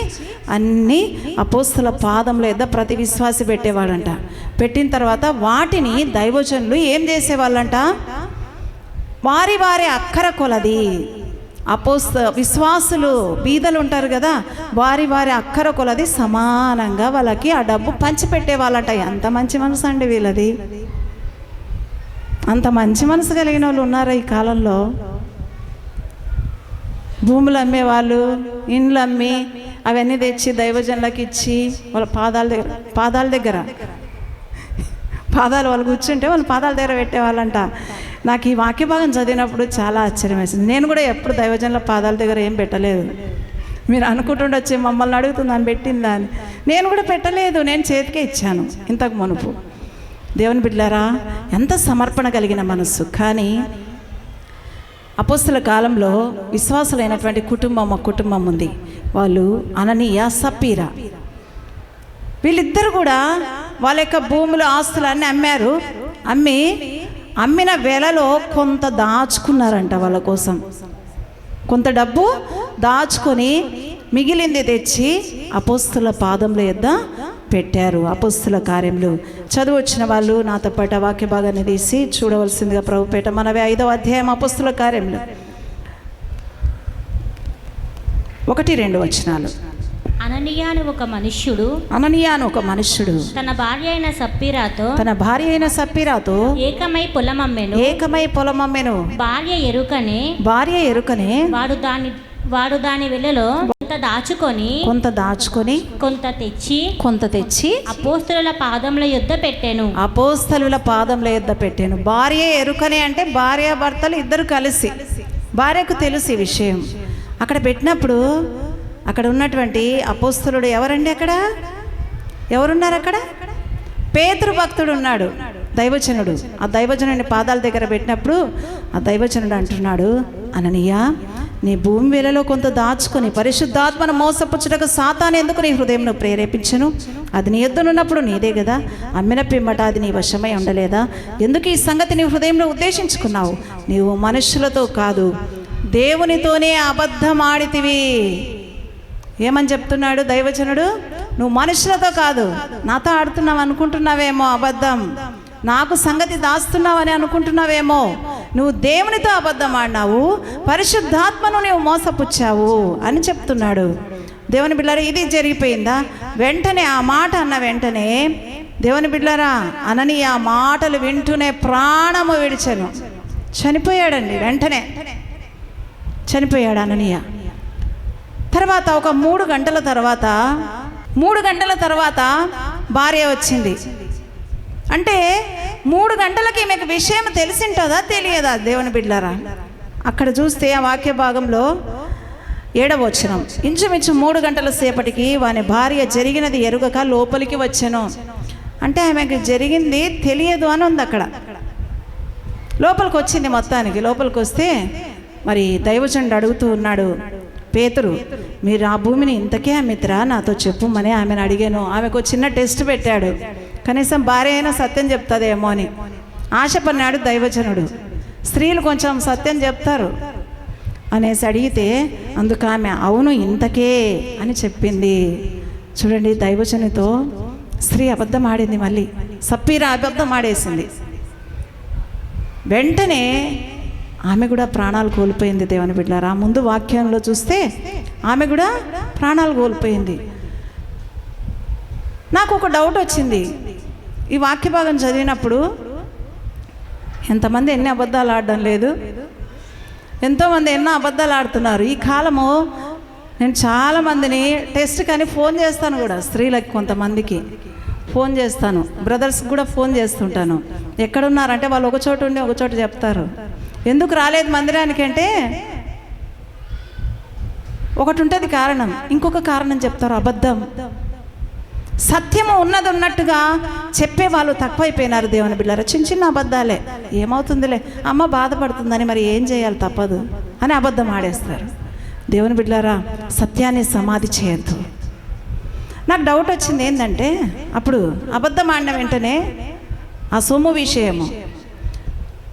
అన్నీ అపోస్తల పాదంలో యొద్ద ప్రతి విశ్వాసి పెట్టేవాడంట. పెట్టిన తర్వాత వాటిని దైవజనులు ఏం చేసేవాళ్ళంట? వారి వారి అక్కర కొలది, విశ్వాసులు బీదలు ఉంటారు కదా, వారి వారి అక్కర కొలది సమానంగా వాళ్ళకి ఆ డబ్బు పంచిపెట్టే వాళ్ళంట. ఎంత మంచి మనసు అండి వీళ్ళది! అంత మంచి మనసు కలిగిన వాళ్ళు ఉన్నారా ఈ కాలంలో? భూములు అమ్మేవాళ్ళు, ఇండ్లు అమ్మి అవన్నీ తెచ్చి దైవజనులకు ఇచ్చి వాళ్ళ పాదాల దగ్గర వాళ్ళు కూర్చుంటే వాళ్ళ పాదాల దగ్గర పెట్టేవాళ్ళంట. నాకు ఈ వాక్య భాగం చదివినప్పుడు చాలా ఆశ్చర్యం వేసింది. నేను కూడా ఎప్పుడు దైవజనుల పాదాల దగ్గర ఏం పెట్టలేదు. మీరు అనుకుంటుండొచ్చి మమ్మల్ని అడుగుతుందని పెట్టిందా అని. నేను కూడా పెట్టలేదు, నేను చేతికే ఇచ్చాను ఇంతకు మునుపు. దేవుని బిడ్డలారా, ఎంత సమర్పణ కలిగిన మనస్సు. కానీ అపోస్తల కాలంలో విశ్వాసులైనటువంటి ఒక కుటుంబం ఉంది. వాళ్ళు అననీయ, సప్పీరా. వీళ్ళిద్దరు కూడా వాళ్ళ యొక్క భూములు, ఆస్తులన్నీ అమ్మారు. అమ్మిన వేళలో కొంత దాచుకున్నారంట వాళ్ళ కోసం. కొంత డబ్బు దాచుకొని మిగిలింది తెచ్చి అపోస్తుల పాదముల యొద్ద పెట్టారు. అపోస్తుల కార్యములు చదువు వచ్చిన వాళ్ళు నాతో పాటు వాక్య భాగాన్ని తీసి చూడవలసిందిగా ప్రభుపేట మనవి 5వ అధ్యాయం అపోస్తుల కార్యములు 1-2 వచనాలు. అననీయ అని ఒక మనుష్యుడు తన భార్య అయిన సప్పీరాతో ఏకమై పొలమమ్మెను. భార్య ఎరుకనే వాడు దాని వెలలో కొంత దాచుకొని కొంత తెచ్చి అపోస్తలుల పాదముల యొద్ద పెట్టెను. భార్య ఎరుకనే అంటే భార్యాభర్తలు ఇద్దరు కలిసి, భార్యకు తెలుసు ఈ విషయం. అక్కడ పెట్టినప్పుడు అక్కడ ఉన్నటువంటి అపోస్తలుడు ఎవరండి? ఎవరున్నారు అక్కడ? పేతురు భక్తుడు ఉన్నాడు, దైవజనుడు. ఆ దైవజనుని పాదాల దగ్గర పెట్టినప్పుడు ఆ దైవజనుడు అంటున్నాడు, అననీయ, నీ భూమి వేలలో కొంత దాచుకొని పరిశుద్ధాత్మను మోసపుచ్చుటకు సాతాను ఎందుకు నీ హృదయంను ప్రేరేపించను? అది నీ యొద్దనున్నప్పుడు నీదే కదా. అమ్మిన పిమ్మట అది నీ వశమై ఉండలేదా? ఎందుకు ఈ సంగతి నీ హృదయంలో ఉద్దేశించుకున్నావు? నీవు మనుషులతో కాదు, దేవునితోనే అబద్ధమాడితివి. ఏమని చెప్తున్నాడు దైవజనుడు? నువ్వు మనుషులతో కాదు, నాతో ఆడుతున్నావు అనుకుంటున్నావేమో అబద్ధం, నాకు సంగతి దాస్తున్నావని అనుకుంటున్నావేమో. నువ్వు దేవునితో అబద్ధం ఆడినావు, పరిశుద్ధాత్మను నువ్వు మోసపుచ్చావు అని చెప్తున్నాడు. దేవుని బిడ్డలారా, ఇది జరిగిపోయిందా? వెంటనే ఆ మాట అన్న వెంటనే దేవుని బిడ్డలారా, అననీయ ఆ మాటలు వింటూనే ప్రాణము విడిచెను, చనిపోయాడండి. వెంటనే చనిపోయాడు అననీయ. తర్వాత ఒక 3 గంటల తర్వాత భార్య వచ్చింది. అంటే 3 గంటలకి మీకు విషయం తెలిసింటుందా తెలియదా? దేవుని బిడ్డలారా, అక్కడ చూస్తే ఆ వాక్య భాగంలో 7వ వచనం, ఇంచుమించు 3 గంటల సేపటికి వాని భార్య జరిగినది ఎరుగక లోపలికి వచ్చెను. అంటే ఆమెకు జరిగింది తెలియదు అని ఉంది. అక్కడ లోపలికి వచ్చింది. మొత్తానికి లోపలికి వస్తే మరి దైవజనుడు అడుగుతూ ఉన్నాడు, పేతురు, మీరు ఆ భూమిని ఇంతకే అమ్మిత్రా? నాతో చెప్పుమని ఆమెను అడిగాను. ఆమెకు చిన్న టెస్ట్ పెట్టాడు, కనీసం భార్య అయినా సత్యం చెప్తుందేమో అని ఆశపడినాడు దైవజనుడు. స్త్రీలు కొంచెం సత్యం చెప్తారు అనేసి అడిగితే అందుకు ఆమె అవును ఇంతకే అని చెప్పింది. చూడండి, దైవజనుతో స్త్రీ అబద్ధం ఆడింది. మళ్ళీ సప్పీరా అబద్ధం ఆడేసింది. వెంటనే ఆమె కూడా ప్రాణాలు కోల్పోయింది. దేవుని బిడ్డలారా, ముందు వాక్యంలో చూస్తే ఆమె కూడా ప్రాణాలు కోల్పోయింది. నాకు ఒక డౌట్ వచ్చింది ఈ వాక్య భాగం చదివినప్పుడు. ఎంతమంది ఎన్ని అబద్ధాలు ఆడడం లేదు, ఎంతోమంది ఎన్నో అబద్ధాలు ఆడుతున్నారు ఈ కాలము. నేను చాలామందిని టెస్ట్ కానీ ఫోన్ చేస్తాను కూడా, స్త్రీలకి కొంతమందికి ఫోన్ చేస్తాను, బ్రదర్స్కి కూడా ఫోన్ చేస్తుంటాను. ఎక్కడున్నారంటే వాళ్ళు ఒక చోట ఉండి ఒక చోట చెప్తారు. ఎందుకు రాలేదు మందిరానికి అంటే ఒకటి ఉంటుంది కారణం, ఇంకొక కారణం చెప్తారు అబద్ధం. సత్యము ఉన్నది ఉన్నట్టుగా చెప్పే వాళ్ళు తక్కువైపోయినారు. దేవుని బిడ్డలారా, చిన్న చిన్న అబద్ధాలే, ఏమవుతుందిలే, అమ్మ బాధపడుతుందని మరి ఏం చేయాలి తప్పదు అని అబద్ధం ఆడేస్తారు. దేవుని బిడ్డలారా, సత్యాన్ని సమాధి చేయొద్దు. నాకు డౌట్ వచ్చింది ఏంటంటే, అప్పుడు అబద్ధం ఆడిన వెంటనే ఆ సొమ్ము విషయము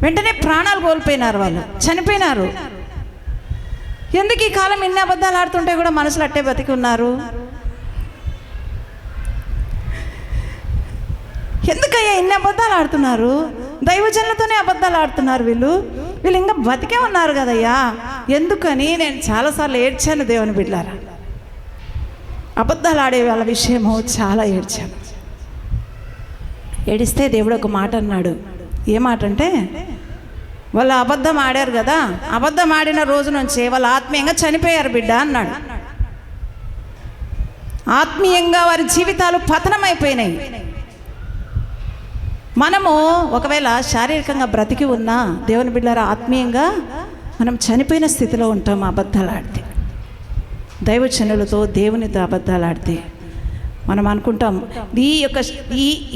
వెంటనే ప్రాణాలు కోల్పోయినారు, వాళ్ళు చనిపోయినారు. ఎందుకు ఈ కాలం ఇన్ని అబద్ధాలు ఆడుతుంటే కూడా మనసులు అట్టే బతికి ఉన్నారు? ఎందుకయ్యా ఇన్ని అబద్ధాలు ఆడుతున్నారు? దైవజనులతోనే అబద్ధాలు ఆడుతున్నారు వీళ్ళు ఇంకా బతికే ఉన్నారు కదయ్యా, ఎందుకని నేను చాలాసార్లు ఏడ్చాను. దేవుని బిడ్డలారా, అబద్ధాలు ఆడే వాళ్ళ విషయము చాలా ఏడ్చాను. ఏడిస్తే దేవుడు ఒక మాట అన్నాడు. ఏ మాట అంటే, వాళ్ళు అబద్ధం ఆడారు కదా, అబద్ధం ఆడిన రోజు నుంచి వాళ్ళు ఆత్మీయంగా చనిపోయారు బిడ్డ అన్నాడు. ఆత్మీయంగా వారి జీవితాలు పతనమైపోయినాయి. మనము ఒకవేళ శారీరకంగా బ్రతికి ఉన్నా దేవుని బిడ్డలారా, ఆత్మీయంగా మనం చనిపోయిన స్థితిలో ఉంటాం అబద్ధాలు ఆడితే. దైవజనులతో దేవునితో అబద్ధాలు ఆడితే మనం అనుకుంటాం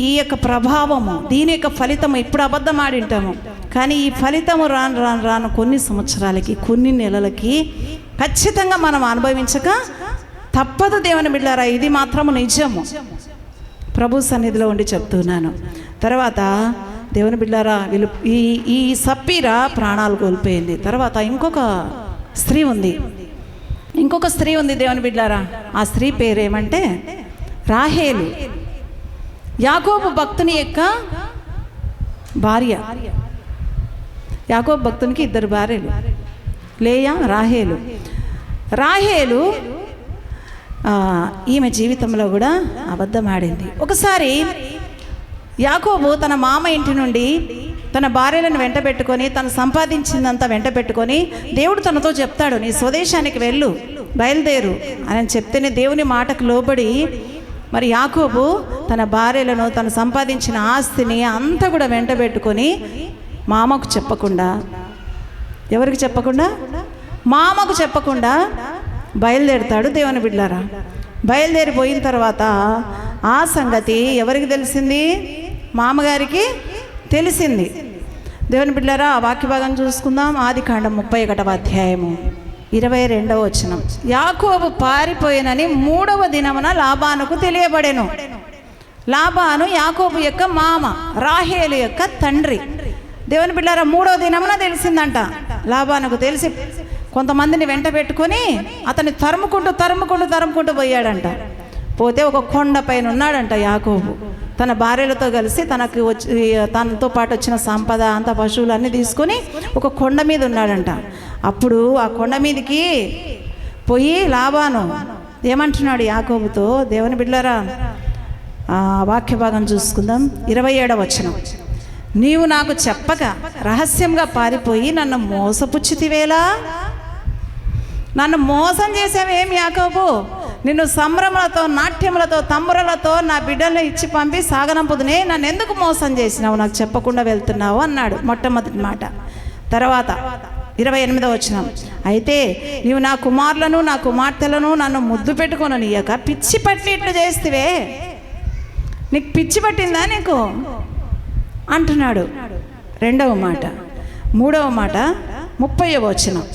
ఈ యొక్క ప్రభావము, దీని యొక్క ఫలితము ఇప్పుడు అబద్ధం ఆడింటాము, కానీ ఈ ఫలితము రాను కొన్ని సంవత్సరాలకి, కొన్ని నెలలకి ఖచ్చితంగా మనం అనుభవించక తప్పదు దేవుని బిడ్డలారా. ఇది మాత్రము నిజము. ప్రభు సన్నిధిలో ఉండి చెప్తున్నాను. తర్వాత దేవుని బిడ్డలారా, వీళ్ళు ఈ సప్పీరా ప్రాణాలు కోల్పోయింది. తర్వాత ఇంకొక స్త్రీ ఉంది దేవుని బిడ్డలారా. ఆ స్త్రీ పేరేమంటే రాహేలు, యాకోబు భక్తుని యొక్క భార్య. యాకోబు భక్తునికి 2 భార్యలు, లేయా, రాహేలు ఈమె జీవితంలో కూడా అబద్ధం ఆడింది. ఒకసారి యాకోబు తన మామ ఇంటి నుండి తన భార్యలను వెంట పెట్టుకొని, తను సంపాదించిందంతా వెంట పెట్టుకొని, దేవుడు తనతో చెప్తాడు, నీ స్వదేశానికి వెళ్ళు, బయలుదేరు అని చెప్తేనే దేవుని మాటకు లోబడి మరి యాకోబు తన భార్యలను, తను సంపాదించిన ఆస్తిని అంతా కూడా వెంట పెట్టుకొని మామకు చెప్పకుండా, ఎవరికి చెప్పకుండా, మామకు చెప్పకుండా బయలుదేరుతాడు దేవుని బిడ్డలారా. బయలుదేరిపోయిన తర్వాత ఆ సంగతి ఎవరికి తెలిసింది? మామగారికి తెలిసింది. దేవుని బిడ్డలారా, ఆ వాక్య భాగం చూసుకుందాం. ఆదికాండం 31వ అధ్యాయము 22వ వచనం. యాకోబు పారిపోయినని 3వ దినమున లాబానుకు తెలియబడెను. లాబాను యాకోబు యొక్క మామ, రాహేలు యొక్క తండ్రి. దేవుని బిడ్డలారా, 3వ దినమున తెలిసిందంట. లాబానుకు తెలిసి కొంతమందిని వెంట పెట్టుకొని అతన్ని తరుముకుంటూ పోయాడంట. పోతే ఒక కొండ పైన ఉన్నాడంట యాకోబు. తన భార్యలతో కలిసి తనతో పాటు వచ్చిన సంపద అంత పశువులు అన్నీ తీసుకొని ఒక కొండ మీద ఉన్నాడంట. అప్పుడు ఆ కొండ మీదకి పోయి లాబాను ఏమంటున్నాడు యాకోబుతో? దేవుని బిడ్డలారా, వాక్య భాగం చూసుకుందాం. 27వ వచనం. నీవు నాకు చెప్పక రహస్యంగా పారిపోయి నన్ను మోసపుచ్చితివేలా? నన్ను మోసం చేసావేం యాకోబు? నిన్ను సంభ్రమలతో, నాట్యములతో, తంబురలతో నా బిడ్డలను ఇచ్చి పంపి సాగనంపుదునే, నన్ను ఎందుకు మోసం చేసినావు? నాకు చెప్పకుండా వెళ్తున్నావు అన్నాడు మొట్టమొదటి మాట. తర్వాత 28వ వచనం. అయితే నీవు నా కుమారులను, నా కుమార్తెలను నన్ను ముద్దు పెట్టుకొని నీయక పిచ్చి పట్టి ఇట్లు చేస్తేవే. నీకు పిచ్చి పట్టిందా నీకు అంటున్నాడు. 2వ మాట. 3వ మాట 30వ వచనం.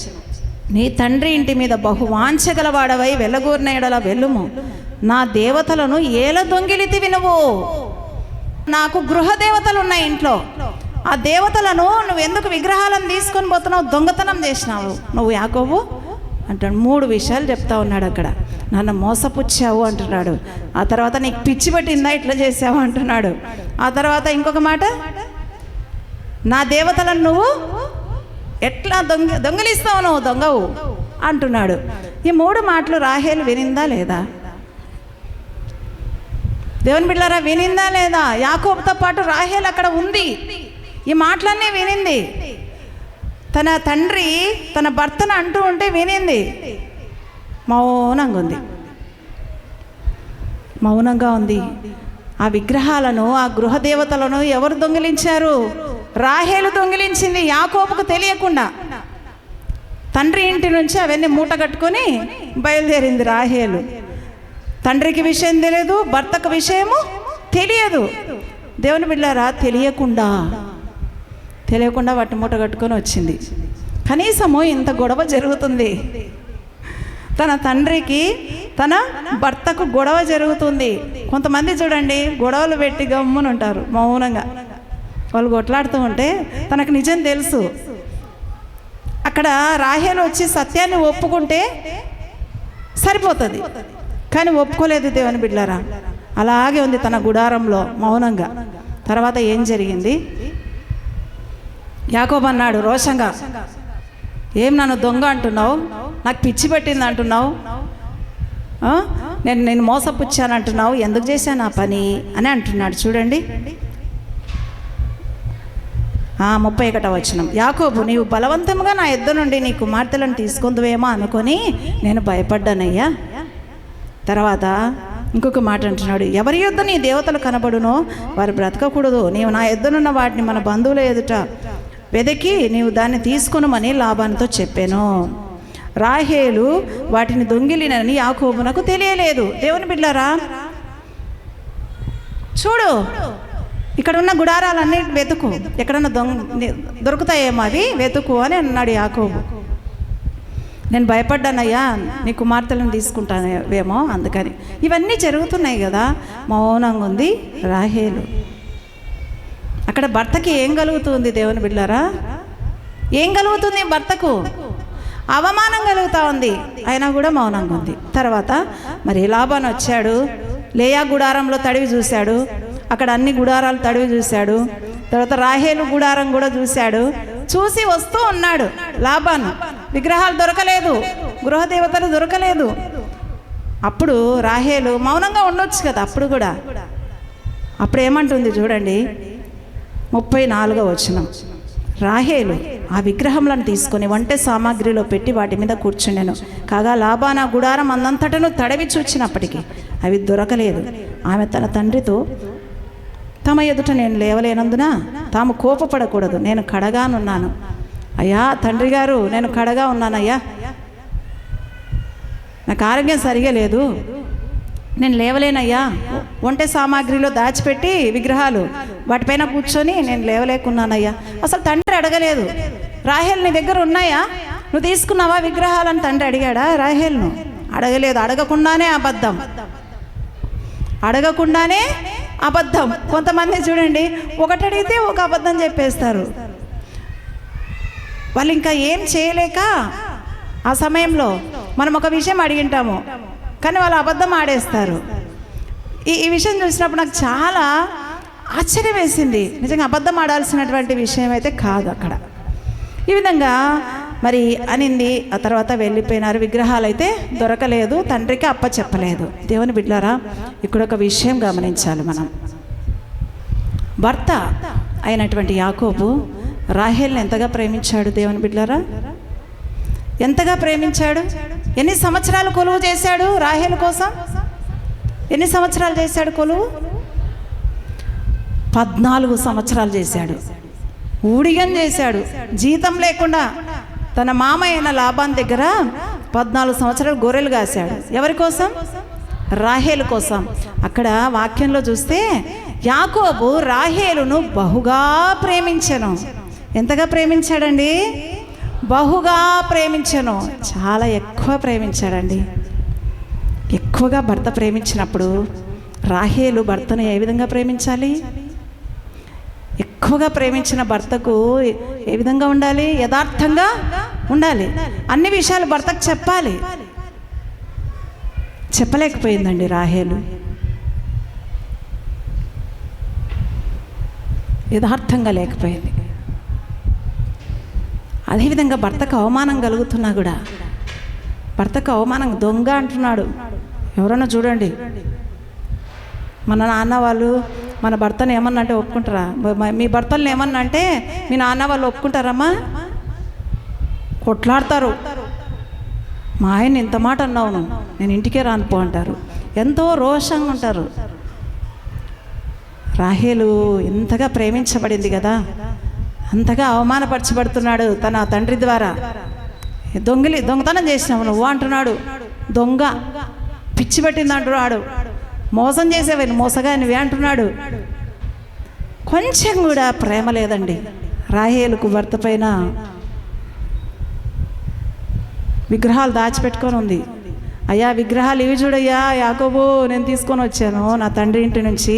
నీ తండ్రి ఇంటి మీద బహువాంఛగలవాడవై వెళ్ళగూరిన ఎడల వెళ్ళుము. నా దేవతలను ఏల దొంగిలితివి నువ్వు. నాకు గృహ దేవతలు ఉన్నాయి ఇంట్లో. ఆ దేవతలను నువ్వు ఎందుకు విగ్రహాలను తీసుకొని పోతున్నావు? దొంగతనం చేసినావు నువ్వు యాకోబు అంటాడు. 3 విషయాలు చెప్తా ఉన్నాడు అక్కడ. నన్ను మోసపుచ్చావు అంటున్నాడు. ఆ తర్వాత నీకు పిచ్చి పట్టిందా ఇట్లా చేసావు అంటున్నాడు. ఆ తర్వాత ఇంకొక మాట, నా దేవతలను నువ్వు ఎట్లా దొంగిలిస్తావు, నువ్వు దొంగవు అంటున్నాడు. ఈ 3 మాటలు రాహేలు వినిందా లేదా? దేవుని బిడ్డలారా, వినిందా లేదా? యాకోబుతో పాటు రాహేలు అక్కడ ఉంది. ఈ మాటలన్నీ వినింది. తన తండ్రి తన భర్తను అంటూ ఉంటే వినింది. మౌనంగా ఉంది. ఆ విగ్రహాలను, ఆ గృహదేవతలను ఎవరు దొంగిలించారు? రాహేలు దొంగిలించింది, యాకోబుకు తెలియకుండా. తండ్రి ఇంటి నుంచి అవన్నీ మూట కట్టుకొని బయలుదేరింది రాహేలు. తండ్రికి విషయం తెలియదు, భర్తకు విషయము తెలియదు. దేవుని బిడ్డలారా, తెలియకుండా వాటి మూట కట్టుకొని వచ్చింది. కనీసము ఇంత గొడవ జరుగుతుంది. తన తండ్రికి తన భర్తకు గొడవ జరుగుతుంది. కొంతమంది చూడండి, గొడవలు పెట్టి గమ్మునుంటారు మౌనంగా. వాళ్ళు కొట్లాడుతూ ఉంటే తనకు నిజం తెలుసు. అక్కడ రాహేలు వచ్చి సత్యాన్ని ఒప్పుకుంటే సరిపోతుంది, కానీ ఒప్పుకోలేదు దేవుని బిడ్డలారా. అలాగే ఉంది తన గుడారంలో మౌనంగా. తర్వాత ఏం జరిగింది? యాకోబు అన్నాడు రోషంగా, ఏం నన్ను దొంగ అంటున్నావు? నాకు పిచ్చి పట్టింది అంటున్నావు? నేను మోసపుచ్చాను అంటున్నావు? ఎందుకు చేశాను ఆ పని అని అంటున్నాడు. చూడండి 31వ వచనం. యాకోబు, నీవు బలవంతంగా నా ఎద్దు నుండి నీ కుమార్తెలను తీసుకుందువేమో అనుకొని నేను భయపడ్డానయ్యా. తర్వాత ఇంకొక మాట అంటున్నాడు, ఎవరి యొద్ద నీ దేవతలు కనబడునో వారు బ్రతకకూడదు. నీవు నా ఎద్దునున్న వాటిని మన బంధువుల ఎదుట వెదకి నీవు దాన్ని తీసుకొనమని లాబానుతో చెప్పాను. రాహేలు వాటిని దొంగిలినని యాకోబునకు తెలియలేదు. దేవుని బిడ్డలారా, చూడు, ఇక్కడ ఉన్న గుడారాలన్నీ వెతుకు, ఎక్కడన్నా దొరుకుతాయేమో అవి వెతుకు అని అన్నాడు యాకోబు. నేను భయపడ్డానయ్యా, నీ కుమార్తెలను తీసుకుంటానేమో అందుకని. ఇవన్నీ జరుగుతున్నాయి కదా. మౌనంగా ఉంది రాహేలు. అక్కడ భర్తకి ఏం కలుగుతుంది దేవుని బిడ్డలారా? ఏం కలుగుతుంది భర్తకు? అవమానం కలుగుతూ ఉంది, అయినా కూడా మౌనంగా ఉంది. తర్వాత మరి లాబాను వచ్చాడు, లేయా గుడారంలో తడివి చూశాడు, అక్కడ అన్ని గుడారాలు తడివి చూశాడు. తర్వాత రాహేలు గుడారం కూడా చూశాడు. చూసి వస్తూ ఉన్నాడు లాబాను. విగ్రహాలు దొరకలేదు, గృహదేవతలు దొరకలేదు. అప్పుడు రాహేలు మౌనంగా ఉండొచ్చు కదా. అప్పుడు కూడా అప్పుడు ఏమంటుంది చూడండి, 34వ వచనం. రాహేలు ఆ విగ్రహములను తీసుకొని వంట సామాగ్రిలో పెట్టి వాటి మీద కూర్చుండెను. కాగా లాబాను ఆ గుడారం అందంతటను తడవి చూచినప్పటికీ అవి దొరకలేదు. ఆమె తన తండ్రితో, తమ ఎదుట నేను లేవలేనందున తాము కోపపడకూడదు, నేను కడగానున్నాను. అయ్యా తండ్రి గారు, నేను కడగా ఉన్నానయ్యా, నాకు ఆరోగ్యం సరిగా లేదు, నేను లేవలేనయ్యా. వంట సామాగ్రిలో దాచిపెట్టి విగ్రహాలు వాటిపైన కూర్చొని నేను లేవలేకున్నానయ్యా. అసలు తండ్రి అడగలేదు, రాహేల్ నీ దగ్గర ఉన్నాయా, నువ్వు తీసుకున్నావా విగ్రహాలని తండ్రి అడిగాడా? రాహేల్ను అడగలేదు. అడగకుండానే అబద్ధం, అడగకుండానే అబద్ధం. కొంతమంది చూడండి, ఒకటి అడిగితే ఒక అబద్ధం చెప్పేస్తారు. వాళ్ళు ఇంకా ఏం చేయలేక ఆ సమయంలో మనం ఒక విషయం అడిగింటాము, కానీ వాళ్ళు అబద్ధం ఆడేస్తారు. ఈ విషయం చూసినప్పుడు నాకు చాలా ఆశ్చర్యం వేసింది. నిజంగా అబద్ధం ఆడాల్సినటువంటి విషయం అయితే కాదు అక్కడ. ఈ విధంగా మరి అనింది. ఆ తర్వాత వెళ్ళిపోయినారు. విగ్రహాలు అయితే దొరకలేదు, తండ్రికి అప్పచెప్పలేదు. దేవుని బిడ్డలారా, ఇక్కడ ఒక విషయం గమనించాలి మనం. భర్త అయినటువంటి యాకోబు రాహేల్ని ఎంతగా ప్రేమించాడు దేవుని బిడ్డలారా? ఎంతగా ప్రేమించాడు? ఎన్ని సంవత్సరాలు కొలువు చేశాడు రాహేలు కోసం? ఎన్ని సంవత్సరాలు చేశాడు కొలువు? 14 సంవత్సరాలు చేశాడు. ఊడిగం చేశాడు, జీతం లేకుండా. తన మామ అయిన లాబాన్ దగ్గర 14 సంవత్సరాలు గొర్రెలు కాశాడు. ఎవరి కోసం? రాహేలు కోసం. అక్కడ వాక్యంలో చూస్తే యాకోబు రాహేలును బహుగా ప్రేమించెను. ఎంతగా ప్రేమించాడండి? బహుగా ప్రేమించెను. చాలా ఎక్కువ ప్రేమించాడండి. ఎక్కువగా భర్త ప్రేమించినప్పుడు రాహేలు భర్తను ఏ విధంగా ప్రేమించాలి? ఎక్కువగా ప్రేమించిన భర్తకు ఏ విధంగా ఉండాలి? యథార్థంగా ఉండాలి. అన్ని విషయాలు భర్తకు చెప్పాలి. చెప్పలేకపోయిందండి రాహేలు. యథార్థంగా లేకపోయింది. అదేవిధంగా భర్తకు అవమానం కలుగుతున్నా కూడా, భర్తకు అవమానం, దొంగ అంటున్నాడు. ఎవరన్నా చూడండి, మన నాన్న వాళ్ళు మన భర్తను ఏమన్నా అంటే ఒప్పుకుంటారా? మీ భర్తలను ఏమన్నా అంటే మీ నాన్న వాళ్ళు ఒప్పుకుంటారమ్మా? కొట్లాడతారు. మా ఆయన ఇంత మాట అన్నావు, నేను ఇంటికే రానుపో అంటారు. ఎంతో రోషంగా ఉంటారు. రాహేలు ఎంతగా ప్రేమించబడింది కదా, అంతగా అవమానపరచబడుతున్నాడు తన తండ్రి ద్వారా. దొంగతనం చేసినావు నువ్వు అంటున్నాడు. దొంగ, పిచ్చి పట్టింది అంటున్నాడు. మోసం చేసేవే, మోసగా నువ్వే అంటున్నాడు. కొంచెం కూడా ప్రేమ లేదండి రాహేలుకు భర్త పైన. విగ్రహాలు దాచిపెట్టుకొని ఉంది. అయ్యా విగ్రహాలు ఇవి చూడయ్యా యాకోబు, నేను తీసుకొని వచ్చాను నా తండ్రి ఇంటి నుంచి.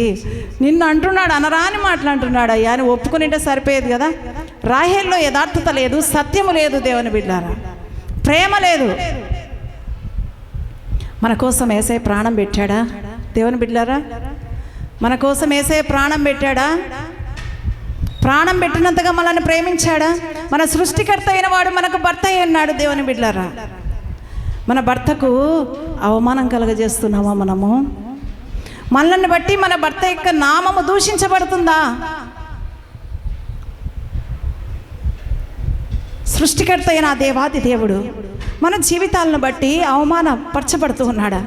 నిన్ను అంటున్నాడు, అనరాని మాటలు అంటున్నాడు అయ్యా అని ఒప్పుకునింటే సరిపోయేది కదా. రాహేల్లో యథార్థత లేదు, సత్యము లేదు దేవుని బిడ్డారా, ప్రేమ లేదు. మన కోసం యేసయ్య ప్రాణం పెట్టాడా దేవుని బిడ్డారా? మన కోసం యేసయ్య ప్రాణం పెట్టాడా? ప్రాణం పెట్టినంతగా మనల్ని ప్రేమించాడా? మన సృష్టికర్త అయిన వాడు మనకు భర్త అయి ఉన్నాడు దేవుని బిడ్డారా. మన భర్తకు అవమానం కలగజేస్తున్నామా మనము? మనల్ని బట్టి మన భర్త యొక్క నామము దూషించబడుతుందా? సృష్టికర్త అయిన దేవాది దేవుడు మన జీవితాలను బట్టి అవమానపరచబడుతూ ఉన్నాడా?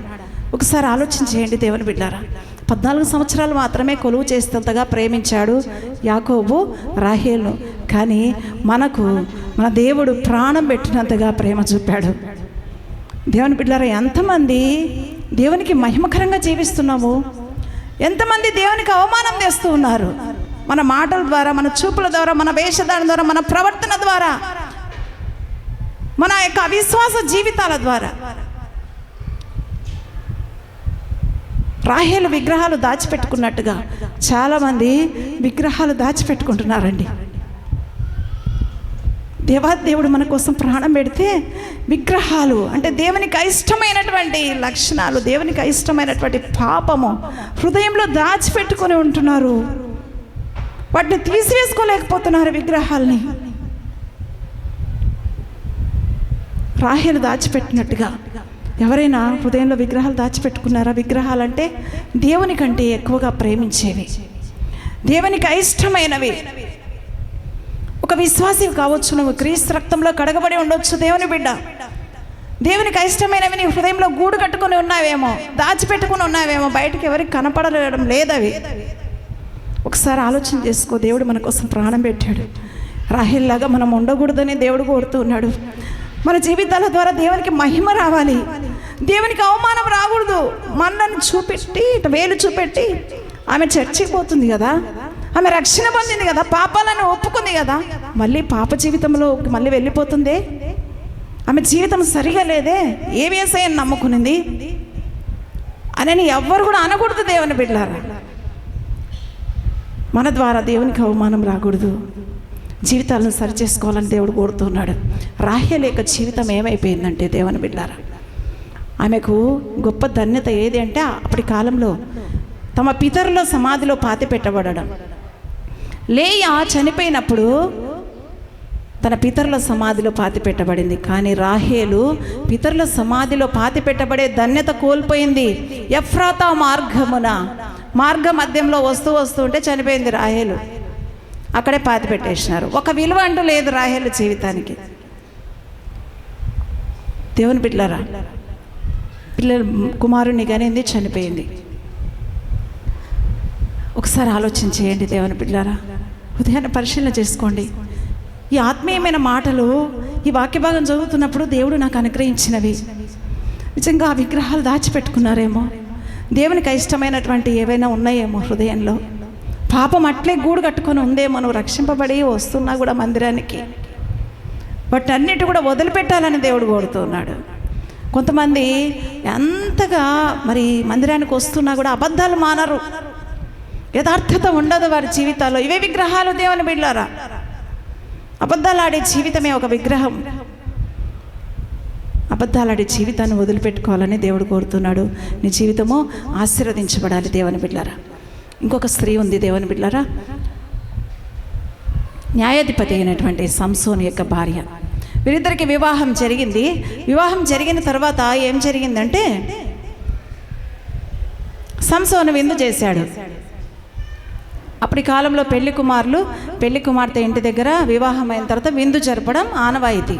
ఒకసారి ఆలోచన చేయండి దేవుని బిడ్డారా. 14 సంవత్సరాలు మాత్రమే కొలువు చేసేంతగా ప్రేమించాడు యాకోబు రాహేలును. కానీ మనకు మన దేవుడు ప్రాణం పెట్టినంతగా ప్రేమ చూపాడు. దేవుని బిడ్డలారా, ఎంతమంది దేవునికి మహిమకరంగా జీవిస్తున్నాము, ఎంతమంది దేవునికి అవమానం తెస్తూ ఉన్నారు మన మాటల ద్వారా, మన చూపుల ద్వారా, మన వేషధారణ ద్వారా, మన ప్రవర్తన ద్వారా, మన యొక్క అవిశ్వాస జీవితాల ద్వారా. రాహేలు విగ్రహాలు దాచిపెట్టుకున్నట్టుగా చాలామంది విగ్రహాలు దాచిపెట్టుకుంటున్నారండి. దేవాదేవుడు మన కోసం ప్రాణం పెడితే విగ్రహాలు అంటే దేవునికి అయిష్టమైనటువంటి లక్షణాలు, దేవునికి అయిష్టమైనటువంటి పాపము హృదయంలో దాచిపెట్టుకొని ఉంటున్నారు. వాటిని తీసివేసుకోలేకపోతున్నారు విగ్రహాలని. రాహేలు దాచిపెట్టినట్టుగా ఎవరైనా హృదయంలో విగ్రహాలు దాచిపెట్టుకున్నారా? విగ్రహాలంటే దేవుని కంటే ఎక్కువగా ప్రేమించేవి, దేవునికి అయిష్టమైనవి. ఒక విశ్వాసి కావచ్చు, నువ్వు క్రీస్తు రక్తంలో కడగబడి ఉండొచ్చు, దేవుని బిడ్డ. దేవునికి అయిష్టమైనవి నీ హృదయంలో గూడు కట్టుకొని ఉన్నావేమో, దాచిపెట్టుకుని ఉన్నావేమో, బయటకు ఎవరికి కనపడలేడం లేదవి. ఒకసారి ఆలోచన చేసుకో. దేవుడు మన కోసం ప్రాణం పెట్టాడు. రాహేల్లాగా మనం ఉండకూడదని దేవుడు కోరుతూ ఉన్నాడు. మన జీవితాల ద్వారా దేవునికి మహిమ రావాలి, దేవునికి అవమానం రాకూడదు. మనల్ని చూపెట్టి, వేలు చూపెట్టి ఆమె చర్చికి పోతుంది కదా, ఆమె రక్షణ పొందింది కదా, పాపాలను ఒప్పుకుంది కదా, మళ్ళీ పాప జీవితంలో మళ్ళీ వెళ్ళిపోతుందే. ఆమె జీవితం సరిగా లేదే, ఏ యేసయ్యను నమ్ముకునింది అని ఎవ్వరు కూడా అనకూడదు. దేవుని బిడ్డలారా, మన ద్వారా దేవునికి అవమానం రాకూడదు. జీవితాలను సరిచేసుకోవాలని దేవుడు కోరుతున్నాడు. రాహేలు యొక్క జీవితం ఏమైపోయిందంటే దేవుని బిడ్డలారా, ఆమెకు గొప్ప ధన్యత ఏది అంటే అప్పటి కాలంలో తమ పితరుల సమాధిలో పాతి పెట్టబడడం. లేయా చనిపోయినప్పుడు తన పితరుల సమాధిలో పాతి పెట్టబడింది. కానీ రాహేలు పితరుల సమాధిలో పాతి పెట్టబడే ధన్యత కోల్పోయింది. ఎఫ్రాతా మార్గ మధ్యంలో వస్తూ ఉంటే చనిపోయింది రాహేలు. అక్కడే పాతి పెట్టేసినారు. ఒక విలువ అంటూ లేదు రాహేలు జీవితానికి. దేవుని బిడ్డలారా, కుమారుని కనింది, చనిపోయింది. ఒకసారి ఆలోచన చేయండి దేవుని బిడ్డలారా, ఉదయాన్నే పరిశీలన చేసుకోండి. ఈ ఆత్మీయమైన మాటలు, ఈ వాక్య భాగం చదువుతున్నప్పుడు దేవుడు నాకు అనుగ్రహించినవి. నిజంగా ఆ విగ్రహాలు దాచిపెట్టుకున్నారేమో, దేవునికి ఇష్టమైనటువంటి ఏవైనా ఉన్నాయేమో హృదయంలో. పాపం అట్లే గూడు కట్టుకొని ఉందేమో, నువ్వు రక్షింపబడి వస్తున్నా కూడా మందిరానికి. వాటన్నిటి కూడా వదిలిపెట్టాలని దేవుడు కోరుతున్నాడు. కొంతమంది ఎంతగా మరి మందిరానికి వస్తున్నా కూడా అబద్ధాలు మానరు, యథార్థత ఉండదు వారి జీవితాల్లో. ఇవే విగ్రహాలు దేవుని బిడ్డలారా. అబద్ధాలు ఆడే జీవితమే ఒక విగ్రహం. అబద్ధాలు ఆడే జీవితాన్ని వదిలిపెట్టుకోవాలని దేవుడు కోరుతున్నాడు. నీ జీవితము ఆశీర్వదించబడాలి దేవుని బిడ్డలారా. ఇంకొక స్త్రీ ఉంది దేవుని బిడ్డలారా, న్యాయాధిపతి అయినటువంటి సంసోను యొక్క భార్య. వీరిద్దరికి వివాహం జరిగింది. వివాహం జరిగిన తర్వాత ఏం జరిగిందంటే సంసోను విందు చేశాడు. అప్పటి కాలంలో పెళ్లి కుమార్తె ఇంటి దగ్గర వివాహం అయిన తర్వాత విందు జరపడం ఆనవాయితీ.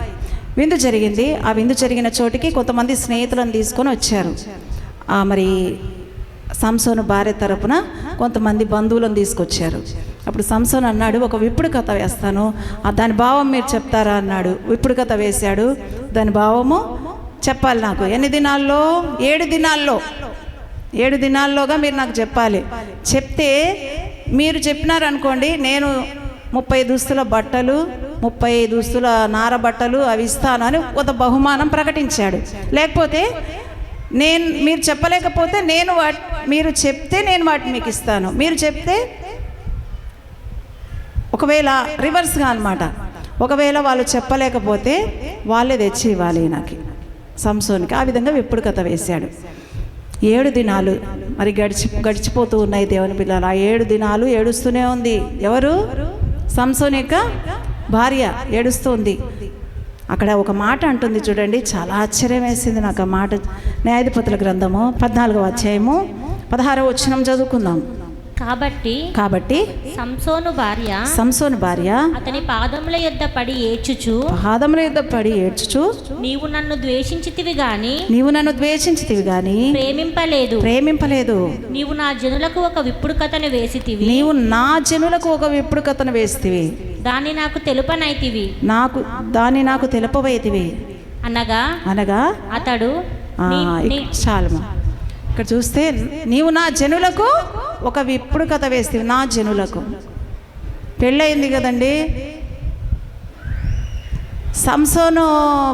విందు జరిగింది. ఆ విందు జరిగిన చోటికి కొంతమంది స్నేహితులను తీసుకొని వచ్చారు. మరి సంసోను భార్య తరపున కొంతమంది బంధువులను తీసుకొచ్చారు. అప్పుడు సంసోను అన్నాడు, ఒక విప్పుడు కథ వేస్తాను, దాని భావం మీరు చెప్తారా అన్నాడు. విప్పుడు కథ వేశాడు. దాని భావము చెప్పాలి నాకు. ఎన్ని దినాల్లో? 7 దినాల్లో. 7 దినాల్లోగా మీరు నాకు చెప్పాలి. చెప్తే మీరు చెప్పినారనుకోండి, నేను 30 దుస్తుల బట్టలు, 30 దుస్తుల నార బట్టలు అవి ఇస్తాను అని కొంత బహుమానం ప్రకటించాడు. లేకపోతే మీరు చెప్పలేకపోతే మీరు చెప్తే నేను వాటిని మీకు ఇస్తాను. మీరు చెప్తే ఒకవేళ రివర్స్గా అనమాట, ఒకవేళ వాళ్ళు చెప్పలేకపోతే వాళ్ళే తెచ్చి ఇవ్వాలి నాకు, సంసోనికి. ఆ విధంగా విప్పుడు కథ వేశాడు. 7 దినాలు మరి గడిచిపోతూ ఉన్నాయి దేవుని పిల్లలు. ఆ 7 దినాలు ఏడుస్తూనే ఉంది. ఎవరు? సంసోను యొక్క భార్య ఏడుస్తుంది. అక్కడ ఒక మాట అంటుంది చూడండి, చాలా ఆశ్చర్యం వేసింది నాకు ఆ మాట. న్యాయాధిపతుల గ్రంథము 14వ అధ్యాయము 16వ వచనం చదువుకుందాం. కాబట్టి సంసోను భార్య అతని పాదముల యొద్ద పడి ఏడ్చుచు నీవు నన్ను ద్వేషించితివి గాని ప్రేమింపలేదు. నీవు నా జనులకు ఒక విప్పుడు కథను వేసితివి. దాన్ని నాకు తెలుపవైతివి అనగా అతడు చాలమా. ఇక్కడ చూస్తే నీవు నా జనులకు ఒక విప్పుడు కథ వేస్తేవి నా జనులకు. పెళ్ళయింది కదండి, సంసోను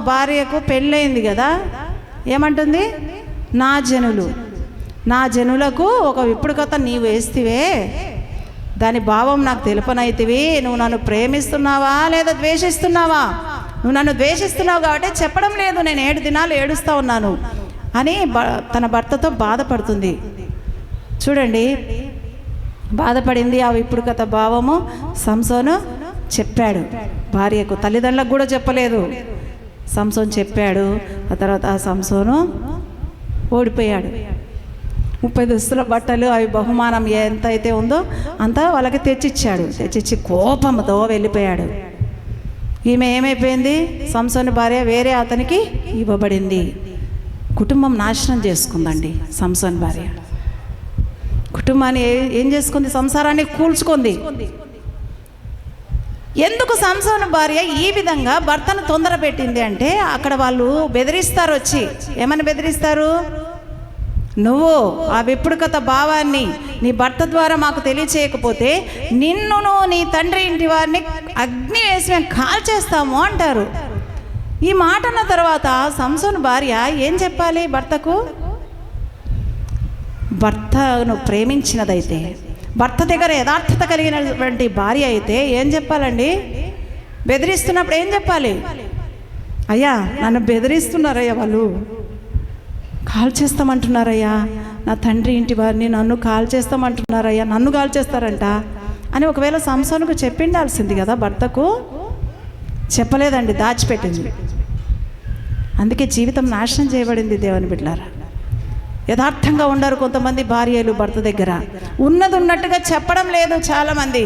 భార్యకు పెళ్ళయింది కదా, ఏమంటుంది? నా జనులు, నా జనులకు ఒక విప్పుడు కథ నీవు వేస్తివే, దాని భావం నాకు తెలుపనైతివి. నువ్వు నన్ను ప్రేమిస్తున్నావా లేదా ద్వేషిస్తున్నావా? నువ్వు నన్ను ద్వేషిస్తున్నావు కాబట్టి చెప్పడం లేదు, నేను 7 దినాలు ఏడుస్తూ ఉన్నాను అని తన భర్తతో బాధపడుతుంది. చూడండి, బాధపడింది. ఆ విప్పుడు కథ భావము సంసోను చెప్పాడు భార్యకు, తల్లిదండ్రులకు కూడా చెప్పలేదు. సంసోను చెప్పాడు. ఆ తర్వాత ఆ సంసోను ఓడిపోయాడు. 30 దుస్తుల బట్టలు, అవి బహుమానం ఎంత అయితే ఉందో అంతా వాళ్ళకి తెచ్చిచ్చాడు. తెచ్చిచ్చి కోపంతో వెళ్ళిపోయాడు. ఈమె ఏమైపోయింది? సంసోను భార్య వేరే అతనికి ఇవ్వబడింది. కుటుంబం నాశనం చేసుకుందండి సంసోను భార్య. కుటుంబాన్ని ఏం చేసుకుంది? సంసారాన్ని కూల్చుకుంది. ఎందుకు సంసోను భార్య ఈ విధంగా భర్తను తొందర పెట్టింది అంటే, అక్కడ వాళ్ళు బెదిరిస్తారు. వచ్చి ఏమని బెదిరిస్తారు? నువ్వు ఆ విప్పుడు కథ భావాన్ని నీ భర్త ద్వారా మాకు తెలియచేయకపోతే నిన్నును నీ తండ్రి ఇంటి వారిని అగ్ని వేసి మేము కాల్చేస్తాము అంటారు. ఈ మాట అన్న తర్వాత సంసోను భార్య ఏం చెప్పాలి భర్తకు? భర్తను ప్రేమించినదైతే, భర్త దగ్గర యథార్థత కలిగినటువంటి భార్య అయితే ఏం చెప్పాలండి? బెదిరిస్తున్నప్పుడు ఏం చెప్పాలి? అయ్యా నన్ను బెదిరిస్తున్నారయ్యా, వాళ్ళు కాల్ చేస్తామంటున్నారయ్యా, నా తండ్రి ఇంటి వారిని నన్ను కాల్ చేస్తామంటున్నారయ్యా, నన్ను కాల్ చేస్తారంట అని ఒకవేళ సంసోనుకు చెప్పిండాల్సింది కదా భర్తకు. చెప్పలేదండి, దాచిపెట్టింది. అందుకే జీవితం నాశనం చేయబడింది దేవుని బిడ్డలారా. యథార్థంగా ఉండరు కొంతమంది భార్యలు భర్త దగ్గర. ఉన్నది ఉన్నట్టుగా చెప్పడం లేదు చాలామంది.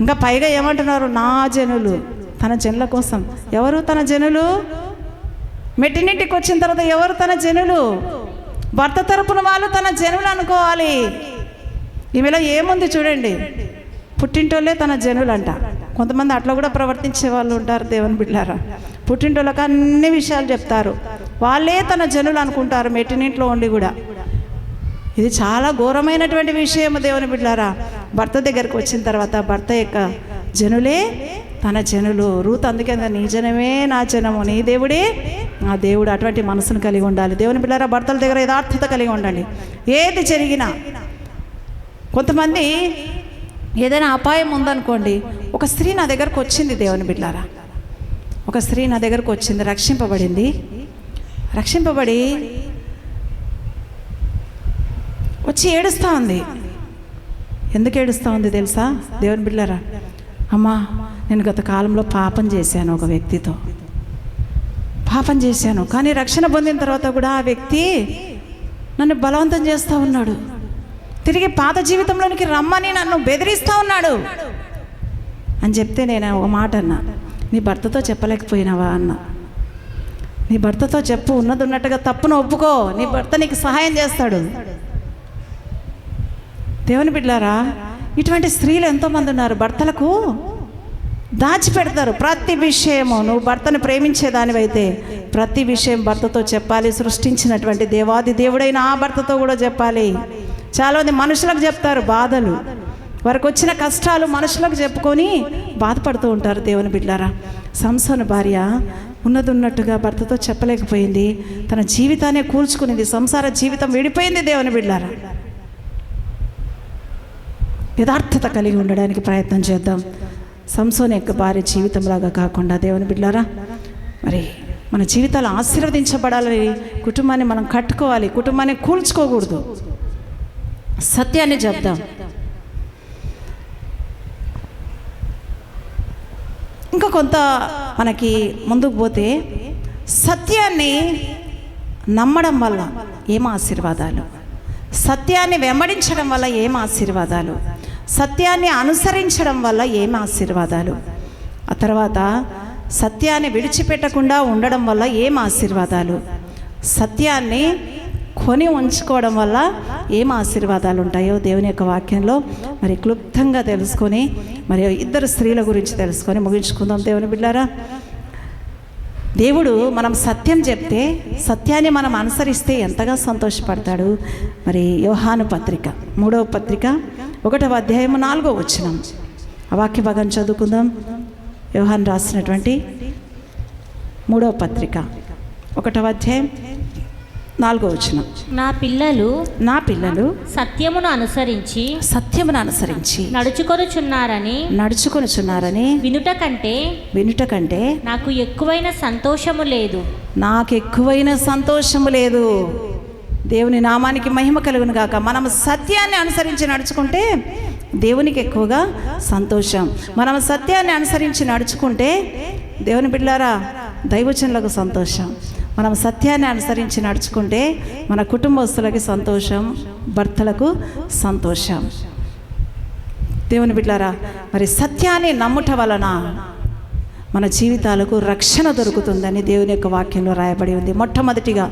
ఇంకా పైగా ఏమంటున్నారు? నా జనులు, తన జనుల కోసం. ఎవరు తన జనులు? మెట్టినింటికి వచ్చిన తర్వాత ఎవరు తన జనులు? భర్త తరపున వాళ్ళు తన జనులు అనుకోవాలి. ఈమెలో ఏముంది చూడండి, పుట్టింటోళ్ళే తన జనులు అంట. కొంతమంది అట్లా కూడా ప్రవర్తించే వాళ్ళు ఉంటారు దేవుని బిడ్డలారా. పుట్టింటోళ్ళకి అన్ని విషయాలు చెప్తారు, వాళ్ళే తన జనులు అనుకుంటారు మెట్టినింట్లో ఉండి కూడా. ఇది చాలా ఘోరమైనటువంటి విషయం దేవుని బిడ్డలారా. భర్త దగ్గరికి వచ్చిన తర్వాత భర్త యొక్క జనులే తన జనులు. రూత్ అందుకే నీ జనమే నా జనము, నీ దేవుడే నా దేవుడు. అటువంటి మనసును కలిగి ఉండాలి దేవుని బిడ్డలారా. భర్తల దగ్గర యథార్థత కలిగి ఉండండి. ఏది జరిగినా, కొంతమంది ఏదైనా అపాయం ఉందనుకోండి, ఒక స్త్రీ నా దగ్గరకు వచ్చింది దేవుని బిడ్డలారా, ఒక స్త్రీ నా దగ్గరకు వచ్చింది, రక్షింపబడి వచ్చి ఏడుస్తూ ఉంది. ఎందుకు ఏడుస్తూ ఉంది తెలుసా దేవుని బిడ్డలారా? అమ్మా, నేను గత కాలంలో పాపం చేశాను, ఒక వ్యక్తితో పాపం చేశాను, కానీ రక్షణ పొందిన తర్వాత కూడా ఆ వ్యక్తి నన్ను బలవంతం చేస్తూ ఉన్నాడు, తిరిగి పాత జీవితంలోనికి రమ్మని నన్ను బెదిరిస్తూ ఉన్నాడు అని చెప్తే నేను ఒక మాట అన్నా, నీ భర్తతో చెప్పలేకపోయినావా అన్న. నీ భర్తతో చెప్పు, ఉన్నది ఉన్నట్టుగా తప్పును ఒప్పుకో, నీ భర్త నీకు సహాయం చేస్తాడు. దేవుని బిడ్డలారా, ఇటువంటి స్త్రీలు ఎంతోమంది ఉన్నారు. భర్తలకు దాచిపెడతారు ప్రతి విషయము. నువ్వు భర్తను ప్రేమించేదానివైతే ప్రతి విషయం భర్తతో చెప్పాలి. సృష్టించినటువంటి దేవాది దేవుడైన ఆ భర్తతో కూడా చెప్పాలి. చాలామంది మనుషులకు చెప్తారు బాధలు, వారికి వచ్చిన కష్టాలు మనుషులకు చెప్పుకొని బాధపడుతూ ఉంటారు దేవుని బిడ్డలారా. సంసోను భార్య ఉన్నది ఉన్నట్టుగా భర్తతో చెప్పలేకపోయింది, తన జీవితాన్ని కూల్చుకునేది, సంసార జీవితం విడిపోయింది దేవుని బిడ్డలారా. యథార్థత కలిగి ఉండడానికి ప్రయత్నం చేద్దాం. సంసోను యొక్క భార్య జీవితంలాగా కాకుండా దేవుని బిడ్డలారా, మరి మన జీవితాలు ఆశీర్వదించబడాలని కుటుంబాన్ని మనం కట్టుకోవాలి, కుటుంబాన్ని కూల్చుకోకూడదు. సత్యాన్ని చెప్దాం. ఇంకా కొంత మనకి ముందుకు పోతే సత్యాన్ని నమ్మడం వల్ల ఏం ఆశీర్వాదాలు, సత్యాన్ని వెంబడించడం వల్ల ఏం ఆశీర్వాదాలు, సత్యాన్ని అనుసరించడం వల్ల ఏం ఆశీర్వాదాలు, ఆ తర్వాత సత్యాన్ని విడిచిపెట్టకుండా ఉండడం వల్ల ఏం ఆశీర్వాదాలు, సత్యాన్ని కొని ఉంచుకోవడం వల్ల ఏం ఆశీర్వాదాలు ఉంటాయో దేవుని యొక్క వాక్యంలో మరి క్లుప్తంగా తెలుసుకొని, మరి 2 స్త్రీల గురించి తెలుసుకొని ముగించుకుందాం దేవుని బిడ్డలారా. దేవుడు మనం సత్యం చెప్తే సత్యాన్ని మనం అనుసరిస్తే ఎంతగా సంతోషపడతాడు. మరి యోహాను పత్రిక 3వ పత్రిక 1వ అధ్యాయము 4వ వచనం ఆ వాక్య భాగం చదువుకుందాం. యోహాను రాసినటువంటి 3వ పత్రిక 1వ అధ్యాయం 4వ వచనం. నా పిల్లలు సత్యమును అనుసరించి నడుచుకొనుచున్నారని వినుట కంటే నాకు ఎక్కువైన సంతోషము లేదు. దేవుని నామానికి మహిమ కలుగును గాక. మనం సత్యాన్ని అనుసరించి నడుచుకుంటే దేవునికి ఎక్కువగా సంతోషం. మనం సత్యాన్ని అనుసరించి నడుచుకుంటే దేవుని బిడ్డలారా దైవజనులకు సంతోషం. మనం సత్యాన్ని అనుసరించి నడుచుకుంటే మన కుటుంబస్తులకి సంతోషం, భర్తలకు సంతోషం. దేవుని బిడ్డలారా, మరి సత్యాన్ని నమ్ముట వలన మన జీవితాలకు రక్షణ దొరుకుతుందని దేవుని యొక్క వాక్యంలో రాయబడి ఉంది. మొట్టమొదటిగా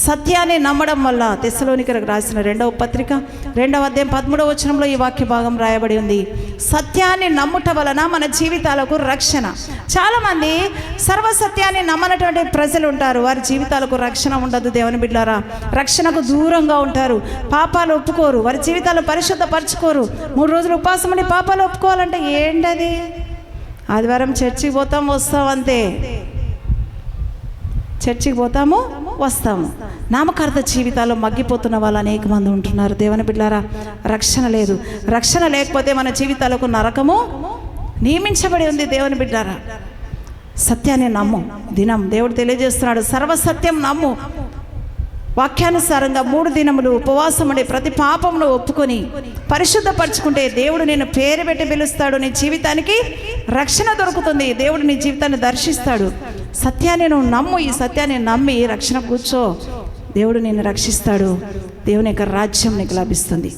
సత్యాన్ని నమ్మడం వల్ల తెస్సలోనికలకు రాసిన 2వ పత్రిక 2వ అధ్యాయం 13వ వచనంలో ఈ వాక్య భాగం రాయబడి ఉంది. సత్యాన్ని నమ్ముట వలన మన జీవితాలకు రక్షణ. చాలామంది సర్వసత్యాన్ని నమ్మనటువంటి ప్రజలు ఉంటారు. వారి జీవితాలకు రక్షణ ఉండదు. దేవుని బిడ్డలారా, రక్షణకు దూరంగా ఉంటారు. పాపాలు ఒప్పుకోరు. వారి జీవితాలు పరిశుద్ధపరచుకోరు. 3 రోజులు ఉపవాసం ఉండి పాపాలు ఒప్పుకోవాలంటే ఏంటది? ఆదివారం చర్చికి పోతాము, వస్తాం అంతే. చర్చికి పోతాము, వస్తాము. నామకార్థ జీవితాల్లో మగ్గిపోతున్న వాళ్ళు అనేక మంది ఉంటున్నారు. దేవుని బిడ్డలారా, రక్షణ లేదు. రక్షణ లేకపోతే మన జీవితాలకు నరకము నియమించబడి ఉంది. దేవుని బిడ్డలారా, సత్యాన్ని నమ్ము. దినం దేవుడు తెలియజేస్తున్నాడు, సర్వసత్యం నమ్ము. వాక్యానుసారంగా 3 దినములు ఉపవాసం ఉండి ప్రతి పాపమును ఒప్పుకొని పరిశుద్ధపరచుకుంటే దేవుడు నిన్ను పేరు పెట్టి పిలుస్తాడు. నీ జీవితానికి రక్షణ దొరుకుతుంది. దేవుడు నీ జీవితాన్ని దర్శిస్తాడు. సత్యాన్ని నువ్వు నమ్ము. ఈ సత్యాన్ని నమ్మి రక్షణ కూర్చో. దేవుడు నిన్ను రక్షిస్తాడు. దేవుని యొక్క రాజ్యం నీకు లభిస్తుంది.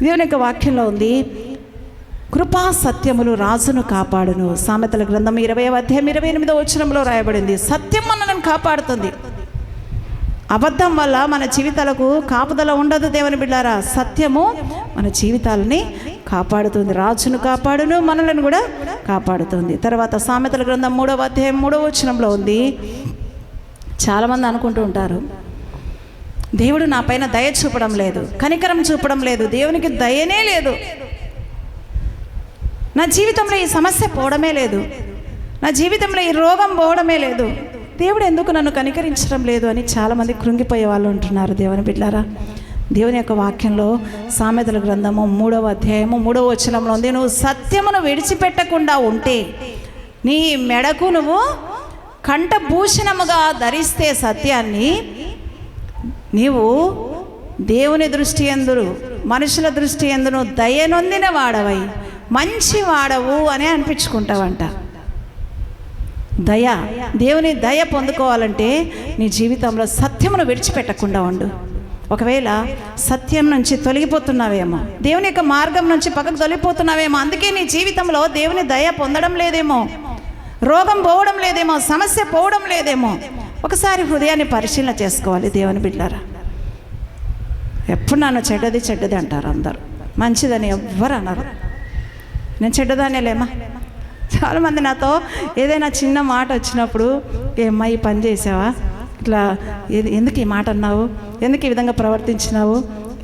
దేవుని యొక్క వాక్యంలో ఉంది, కృపా సత్యములు రాజును కాపాడును. సామెతల గ్రంథం 20వ అధ్యాయం 28వ వచనంలో రాయబడింది. సత్యం మనల్ని కాపాడుతుంది. అబద్ధం వల్ల మన జీవితాలకు కాపుదల ఉండదు. దేవుని బిడ్డారా, సత్యము మన జీవితాలని కాపాడుతుంది. రాజును కాపాడును, మనలను కూడా కాపాడుతుంది. తర్వాత సామెతల గ్రంథం 3వ అధ్యాయం 3వ వచనంలో ఉంది. చాలామంది అనుకుంటూ ఉంటారు, దేవుడు నా పైన దయ చూపడం లేదు, కనికరం చూపడం లేదు, దేవునికి దయనే లేదు, నా జీవితంలో ఈ సమస్య పోవడమే లేదు, నా జీవితంలో ఈ రోగం పోవడమే లేదు, దేవుడు ఎందుకు నన్ను కనికరించడం లేదు అని చాలామంది కృంగిపోయే వాళ్ళు ఉంటున్నారు. దేవుని బిడ్డలారా, దేవుని యొక్క వాక్యంలో సామెతల గ్రంథము 3వ అధ్యాయము 3వ వచనంలో ఉంది, నువ్వు సత్యమును విడిచిపెట్టకుండా ఉంటే, నీ మెడకు నువ్వు కంఠభూషణముగా ధరిస్తే సత్యాన్ని, నీవు దేవుని దృష్టి యందును మనుషుల దృష్టి యందును దయనొందిన వాడవై మంచి వాడవు అని అనిపించుకుంటావంట. దయ, దేవుని దయ పొందుకోవాలంటే నీ జీవితంలో సత్యమును విడిచిపెట్టకుండా ఉండు. ఒకవేళ సత్యం నుంచి తొలగిపోతున్నావేమో, దేవుని యొక్క మార్గం నుంచి పక్కకు తొలగిపోతున్నావేమో, అందుకే నీ జీవితంలో దేవుని దయ పొందడం లేదేమో, రోగం పోవడం లేదేమో, సమస్య పోవడం లేదేమో. ఒకసారి హృదయాన్ని పరిశీలన చేసుకోవాలి. దేవుని బిడ్డలారా, ఎప్పుడు నన్ను చెడ్డది అంటారు అందరూ, మంచిదని ఎవ్వరు అన్నారు. నేను చెడ్డదానేలేమా. చాలామంది నాతో ఏదైనా చిన్న మాట వచ్చినప్పుడు, ఏమ్మా ఈ పని చేసావా, ఇట్లా ఎందుకు ఈ మాట అన్నావు, ఎందుకు ఈ విధంగా ప్రవర్తించినావు,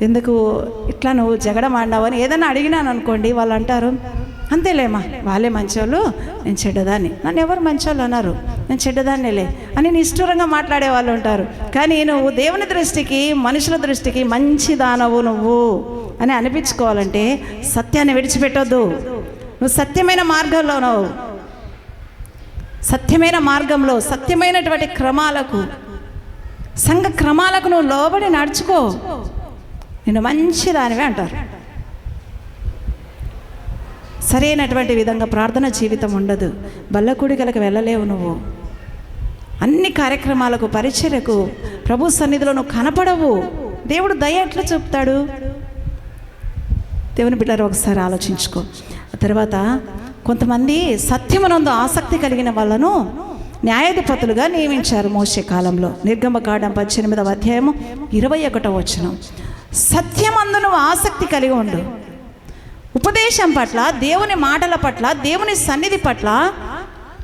ఎందుకు ఇట్లా నువ్వు జగడం ఆడినావు అని ఏదైనా అడిగినాను అనుకోండి, వాళ్ళు అంటారు, అంతేలేమ్మా వాళ్ళే మంచోళ్ళు, నేను చెడ్డదాన్ని, నన్ను ఎవరు మంచోళ్ళు అన్నారు, నేను చెడ్డదాన్నేలే అని నిష్ఠూరంగా మాట్లాడే వాళ్ళు ఉంటారు. కానీ నువ్వు దేవుని దృష్టికి మనుషుల దృష్టికి మంచి దానవు నువ్వు అని అనిపించుకోవాలంటే సత్యాన్ని విడిచిపెట్టొద్దు. నువ్వు సత్యమైన మార్గంలో సత్యమైన మార్గంలో సత్యమైనటువంటి క్రమాలకు, సంఘ క్రమాలకు నువ్వు లోబడి నడుచుకో, నేను మంచిదానివే అంటారు. సరైనటువంటి విధంగా ప్రార్థన జీవితం ఉండదు, బల్లకూడికలకు వెళ్ళలేవు, నువ్వు అన్ని కార్యక్రమాలకు పరిచర్యకు ప్రభు సన్నిధిలో నువ్వు కనపడవు. దేవుడు దయ ఎట్లా చూపుతాడు? దేవుని బిడ్డలారా, ఒకసారి ఆలోచించుకో. తర్వాత కొంతమంది సత్యమునందు ఆసక్తి కలిగిన వాళ్ళను న్యాయాధిపతులుగా నియమించారు మోషే కాలంలో. నిర్గమకాండం 18వ అధ్యాయము 21వ వచనం. సత్యమందు నువ్వు ఆసక్తి కలిగి ఉండు. ఉపదేశం పట్ల, దేవుని మాటల పట్ల, దేవుని సన్నిధి పట్ల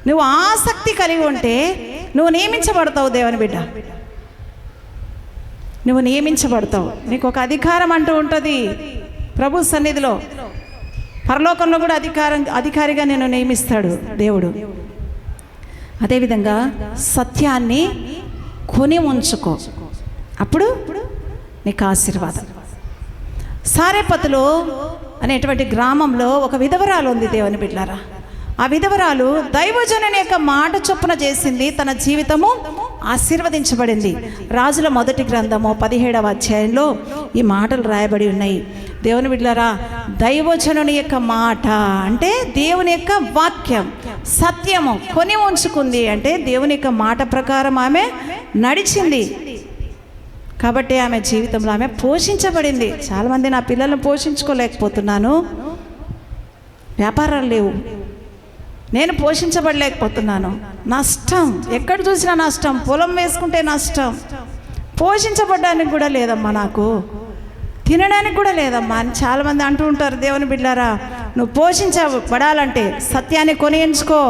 నువ్వు ఆసక్తి కలిగి ఉంటే నువ్వు నియమించబడతావు దేవుని బిడ్డ, నువ్వు నియమించబడతావు. నీకు ఒక అధికారం అంటూ ఉంటుంది ప్రభు సన్నిధిలో. పరలోకంలో కూడా అధికారిగా నేను నియమిస్తాడు దేవుడు. అదేవిధంగా సత్యాన్ని కొని ఉంచుకో, అప్పుడు నీకు ఆశీర్వాదం. సారేపతులో అనేటువంటి గ్రామంలో ఒక విధవరాలు ఉంది దేవుని బిడ్డలారా. ఆ విధవరాలు దైవజనుని యొక్క మాట చొప్పున చేసింది, తన జీవితము ఆశీర్వదించబడింది. రాజుల మొదటి గ్రంథము 17వ అధ్యాయంలో ఈ మాటలు రాయబడి ఉన్నాయి. దేవుని బిడ్డలారా, దైవజనుని యొక్క మాట అంటే దేవుని యొక్క వాక్యం, సత్యము కొని ఉంచుకుంది అంటే దేవుని యొక్క మాట ప్రకారం ఆమె నడిచింది. కాబట్టి ఆమె జీవితంలో ఆమె పోషించబడింది. చాలామంది నా పిల్లలను పోషించుకోలేకపోతున్నాను, వ్యాపారాలు లేవు, నేను పోషించబడలేకపోతున్నాను, నష్టం, ఎక్కడ చూసినా నష్టం, పొలం వేసుకుంటే నష్టం, పోషించబడడానికి కూడా లేదమ్మా, నాకు తినడానికి కూడా లేదమ్మా అని చాలామంది అంటూ ఉంటారు. దేవుని బిడ్డారా, నువ్వు పోషించబడాలంటే సత్యాన్ని కొని ఉంచుకో,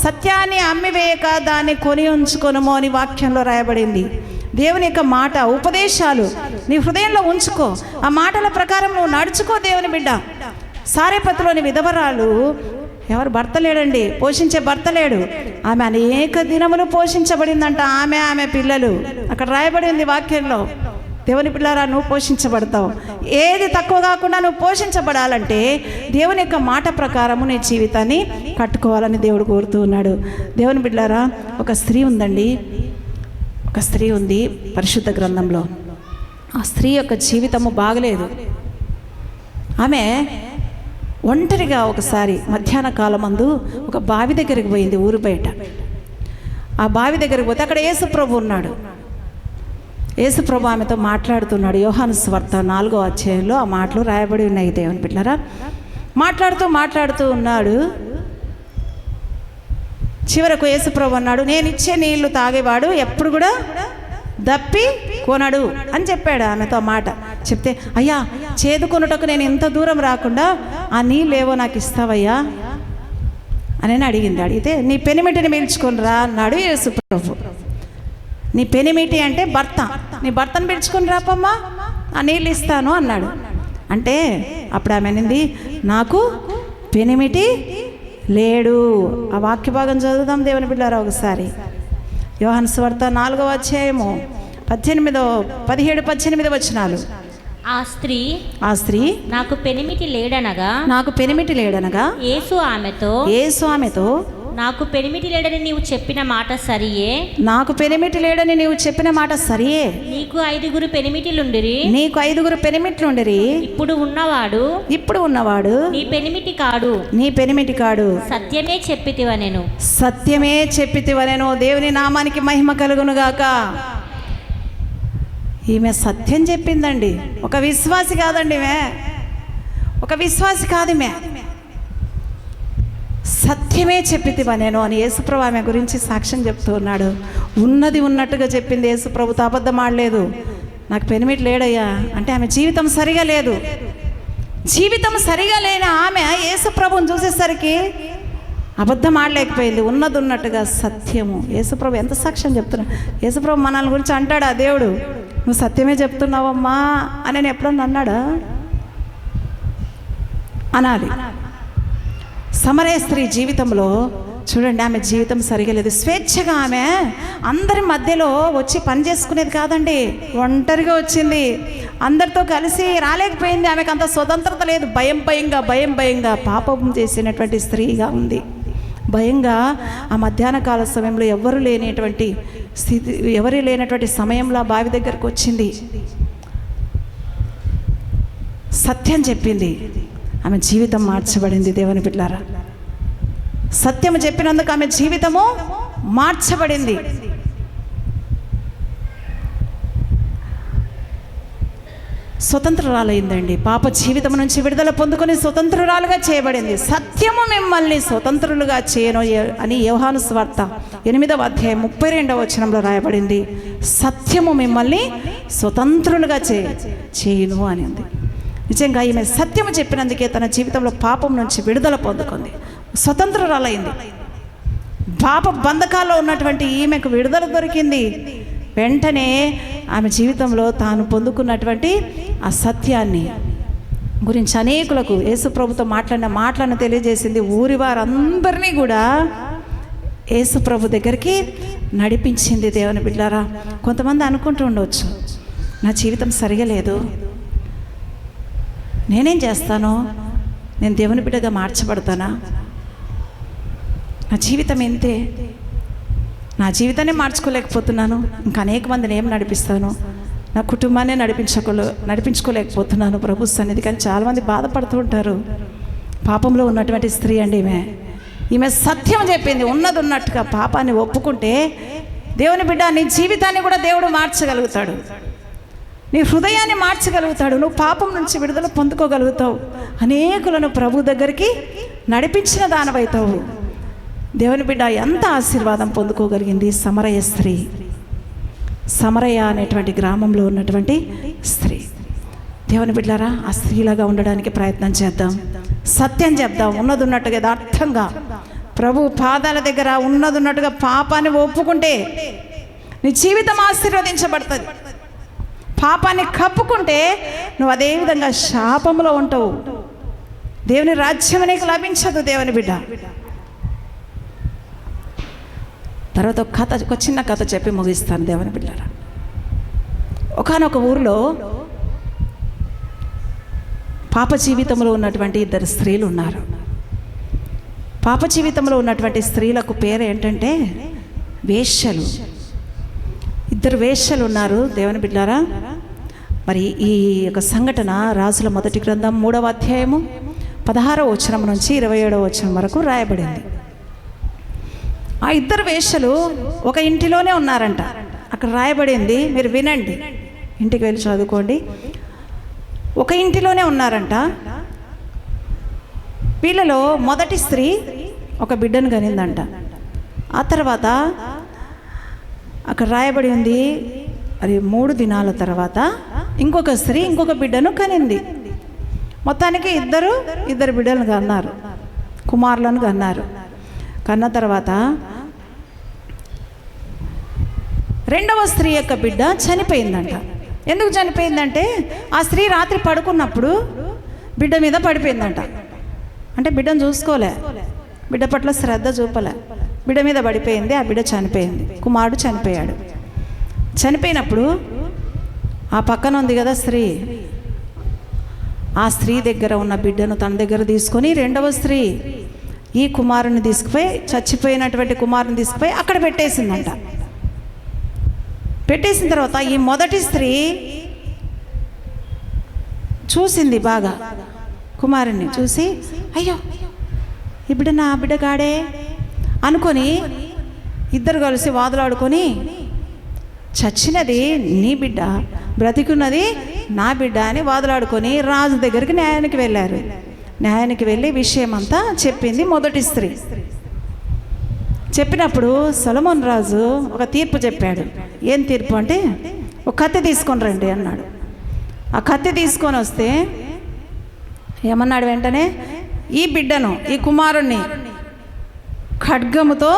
సత్యాన్ని అమ్మివేయక దాన్ని కొని ఉంచుకొనుమో అని వాక్యంలో రాయబడింది. దేవుని యొక్క మాట, ఉపదేశాలు నీ హృదయంలో ఉంచుకో, ఆ మాటల ప్రకారం నువ్వు నడుచుకో. దేవుని బిడ్డ, సారేపతులోని విధవరాలు ఎవరు భర్త లేడండి, పోషించే భర్త లేడు, ఆమె అనేక దినములు పోషించబడిందంట, ఆమె పిల్లలు. అక్కడ రాయబడింది వాక్యంలో. దేవుని పిల్లరా, నువ్వు పోషించబడతావు. ఏది తక్కువ కాకుండా నువ్వు పోషించబడాలంటే దేవుని యొక్క మాట ప్రకారము నీ జీవితాన్ని కట్టుకోవాలని దేవుడు కోరుతూ ఉన్నాడు. దేవుని బిడ్డారా, ఒక స్త్రీ ఉందండి, ఒక స్త్రీ ఉంది పరిశుద్ధ గ్రంథంలో. ఆ స్త్రీ యొక్క జీవితము బాగలేదు. ఆమె ఒంటరిగా ఒకసారి మధ్యాహ్న కాలమందు ఒక బావి దగ్గరికి పోయింది, ఊరు బయట. ఆ బావి దగ్గరికి పోతే అక్కడ యేసుప్రభు ఉన్నాడు. యేసుప్రభు ఆమెతో మాట్లాడుతున్నాడు. యోహాను సువార్త 4వ అధ్యాయంలో ఆ మాటలు రాయబడి ఉన్నాయి. దేవుని బిడ్డలారా, మాట్లాడుతూ ఉన్నాడు. చివరకు యేసుప్రభు అన్నాడు, నేను ఇచ్చే నీళ్లు తాగేవాడు ఎప్పుడు కూడా దప్పి కొనడు అని చెప్పాడు ఆమెతో మాట. చెప్తే, అయ్యా చేదుకొనుటకు నేను ఇంత దూరం రాకుండా ఆ నీళ్ళేవో నాకు ఇస్తావయ్యా అని అడిగింది. అడిగితే, నీ పెనిమిటిని పిలుచుకొని రా అన్నాడు యేసుప్రభు. నీ పెనిమిటి అంటే భర్త, నీ భర్తను పిలుచుకొని రాపమ్మా, ఆ నీళ్ళు ఇస్తాను అన్నాడు. అంటే అప్పుడు ఆమె అనింది, నాకు పెనిమిటి లేడు. ఆ వాక్య భాగం చదువుదాం దేవుని బిడ్డారా ఒకసారి. యోహాను సువార్త 4వ అధ్యాయము 17-18 వచనాలు. ఆ స్త్రీ నాకు పెనిమిటి లేడనగా యేసు ఆమెతో నాకు పెనిమిటి లేడని నీవు చెప్పిన మాట సరియే, నీకు 5 పెనిమిట్లుండిరి, ఇప్పుడు ఉన్నవాడు నీ పెనిమిటి కాడు, సత్యమే చెప్పితివనెను. దేవుని నామానికి మహిమ కలుగును గాక. ఈమె సత్యం చెప్పిందండి, ఒక విశ్వాసి కాదండి, ఒక విశ్వాసి కాదు, ఈమె సత్యమే చెప్పితివా నేను అని యేసుప్రభు ఆమె గురించి సాక్ష్యం చెప్తూ ఉన్నాడు. ఉన్నది ఉన్నట్టుగా చెప్పింది. యేసుప్రభుతో అబద్ధం ఆడలేదు. నాకు పెనిమిటి లేడయ్యా అంటే ఆమె జీవితం సరిగా లేదు. జీవితం సరిగా లేని ఆమె యేసుప్రభుని చూసేసరికి అబద్ధం ఆడలేకపోయింది. ఉన్నది ఉన్నట్టుగా సత్యము. యేసుప్రభు ఎంత సాక్ష్యం చెప్తున్నాడు. యేసుప్రభు మనల్ని గురించి అంటాడా దేవుడు, నువ్వు సత్యమే చెప్తున్నావమ్మా అని నేను ఎప్పుడన్నా అన్నాడా? అనాలి. సమరయ స్త్రీ జీవితంలో చూడండి, ఆమె జీవితం సరిగా లేదు. స్వేచ్ఛగా ఆమె అందరి మధ్యలో వచ్చి పని చేసుకునేది కాదండి, ఒంటరిగా వచ్చింది. అందరితో కలిసి రాలేకపోయింది. ఆమెకు అంత స్వతంత్రత లేదు. భయంగా పాపం చేసినటువంటి స్త్రీగా ఉంది. భయంగా ఆ మధ్యాహ్న కాల సమయంలో ఎవరు లేనటువంటి సమయంలో ఆ బావి దగ్గరకు వచ్చింది. సత్యం చెప్పింది. ఆమె జీవితం మార్చబడింది. దేవుని బిడ్డలారా, సత్యము చెప్పినందుకు ఆమె జీవితము మార్చబడింది. స్వతంత్రురాలైందండి. పాప జీవితం నుంచి విడుదల పొందుకొని స్వతంత్రురాలుగా చేయబడింది. సత్యము మిమ్మల్ని స్వతంత్రులుగా చేయను అని యోహాను సువార్త 8వ అధ్యాయం 32వ వచనంలో రాయబడింది. సత్యము మిమ్మల్ని స్వతంత్రులుగా చేయను అని ఉంది. నిజంగా ఈమె సత్యము చెప్పినందుకే తన జీవితంలో పాపం నుంచి విడుదల పొందుకుంది, స్వతంత్రురాలైంది. పాప బంధకాల్లో ఉన్నటువంటి ఈమెకు విడుదల దొరికింది. వెంటనే ఆమె జీవితంలో తాను పొందుకున్నటువంటి ఆ సత్యాన్ని గురించి అనేకులకు యేసుప్రభుతో మాట్లాడిన మాటలను తెలియజేసింది. ఊరి వారందరినీ కూడా యేసుప్రభు దగ్గరికి నడిపించింది. దేవుని బిడ్డారా, కొంతమంది అనుకుంటూ ఉండవచ్చు, నా జీవితం సరిగా లేదు, నేనేం చేస్తాను, నేను దేవుని బిడ్డగా మార్చబడతానా, నా జీవితం ఎంతే, నా జీవితాన్ని మార్చుకోలేకపోతున్నాను, ఇంకా అనేక మందిని ఏం నడిపిస్తాను, నా కుటుంబాన్ని నడిపించుకోలేకపోతున్నాను ప్రభు సన్నిధి. కానీ చాలామంది బాధపడుతూ ఉంటారు. పాపంలో ఉన్నటువంటి స్త్రీ అండి ఈమె సత్యం చెప్పింది. ఉన్నది ఉన్నట్టుగా పాపాన్ని ఒప్పుకుంటే దేవుని బిడ్డ నీ జీవితాన్ని కూడా దేవుడు మార్చగలుగుతాడు, నీ హృదయాన్ని మార్చగలుగుతాడు, నువ్వు పాపం నుంచి విడుదల పొందుకోగలుగుతావు, అనేకులను ప్రభు దగ్గరికి నడిపించిన దానవైతావు. దేవుని బిడ్డ ఎంత ఆశీర్వాదం పొందుకోగలిగింది సమరయ స్త్రీ. సమరయ అనేటువంటి గ్రామంలో ఉన్నటువంటి స్త్రీ. దేవుని బిడ్డలారా, ఆ స్త్రీలాగా ఉండడానికి ప్రయత్నం చేద్దాం, సత్యం చెప్దాం, ఉన్నది ఉన్నట్టుగా యథార్థంగా ప్రభు పాదాల దగ్గర ఉన్నది ఉన్నట్టుగా పాపాన్ని ఒప్పుకుంటే నీ జీవితం ఆశీర్వదించబడుతుంది. పాపాన్ని కప్పుకుంటే నువ్వు అదే విధంగా శాపంలో ఉంటావు, దేవుని రాజ్యం నీకు లభించదు. దేవుని బిడ్డ, తర్వాత ఒక చిన్న కథ చెప్పి ముగిస్తాను. దేవుని బిడ్డలారా, ఒకానొక ఊరిలో పాప జీవితంలో ఉన్నటువంటి ఇద్దరు స్త్రీలు ఉన్నారు. పాప జీవితంలో ఉన్నటువంటి స్త్రీలకు పేరు ఏంటంటే వేశ్యలు. ఇద్దరు వేశ్యలు ఉన్నారు. దేవుని బిడ్డలారా, మరి ఈ యొక్క సంఘటన రాజుల మొదటి గ్రంథం 3వ అధ్యాయము 16వ వచనం నుంచి 27వ వచనం వరకు రాయబడింది. ఆ ఇద్దరు వేశ్యలు ఒక ఇంటిలోనే ఉన్నారంట. అక్కడ రాయబడింది, మీరు వినండి, ఇంటికి వెళ్ళి చదువుకోండి. ఒక ఇంటిలోనే ఉన్నారంట. వీళ్ళలో మొదటి స్త్రీ ఒక బిడ్డను కనిందంట. ఆ తర్వాత అక్కడ రాయబడి ఉంది, అది 3 దినాల తర్వాత ఇంకొక స్త్రీ ఇంకొక బిడ్డను కనింది. మొత్తానికి ఇద్దరు బిడ్డలను కన్నారు, కుమారులను కన్నారు. కన్న తర్వాత రెండవ స్త్రీ యొక్క బిడ్డ చనిపోయిందంట. ఎందుకు చనిపోయిందంటే ఆ స్త్రీ రాత్రి పడుకున్నప్పుడు బిడ్డ మీద పడిపోయిందంట. అంటే బిడ్డను చూసుకోలే, బిడ్డ పట్ల శ్రద్ధ చూపలే, బిడ్డ మీద పడిపోయింది. ఆ బిడ్డ చనిపోయింది, కుమారుడు చనిపోయాడు. చనిపోయినప్పుడు ఆ పక్కన ఉంది కదా స్త్రీ, ఆ స్త్రీ దగ్గర ఉన్న బిడ్డను తన దగ్గర తీసుకొని రెండవ స్త్రీ ఈ కుమారుని తీసుకుపోయి, చచ్చిపోయినటువంటి కుమారుని తీసుకుపోయి అక్కడ పెట్టేసిందంట. పెట్టేసిన తర్వాత ఈ మొదటి స్త్రీ చూసింది, బాగా కుమారుని చూసి, అయ్యో ఈ బిడ్డ నా బిడ్డ కాడే అనుకొని ఇద్దరు కలిసి వాదులాడుకొని, చచ్చినది నీ బిడ్డ, బ్రతికున్నది నా బిడ్డ అని వాదులాడుకొని రాజు దగ్గరికి న్యాయానికి వెళ్ళారు. న్యాయానికి వెళ్ళి విషయం అంతా చెప్పింది మొదటి స్త్రీ. చెప్పినప్పుడు సొలొమోను రాజు ఒక తీర్పు చెప్పాడు. ఏం తీర్పు అంటే, ఒక కత్తి తీసుకొని రండి అన్నాడు. ఆ కత్తి తీసుకొని వస్తే ఏమన్నాడు, వెంటనే ఈ బిడ్డను, ఈ కుమారుణ్ణి ఖడ్గముతో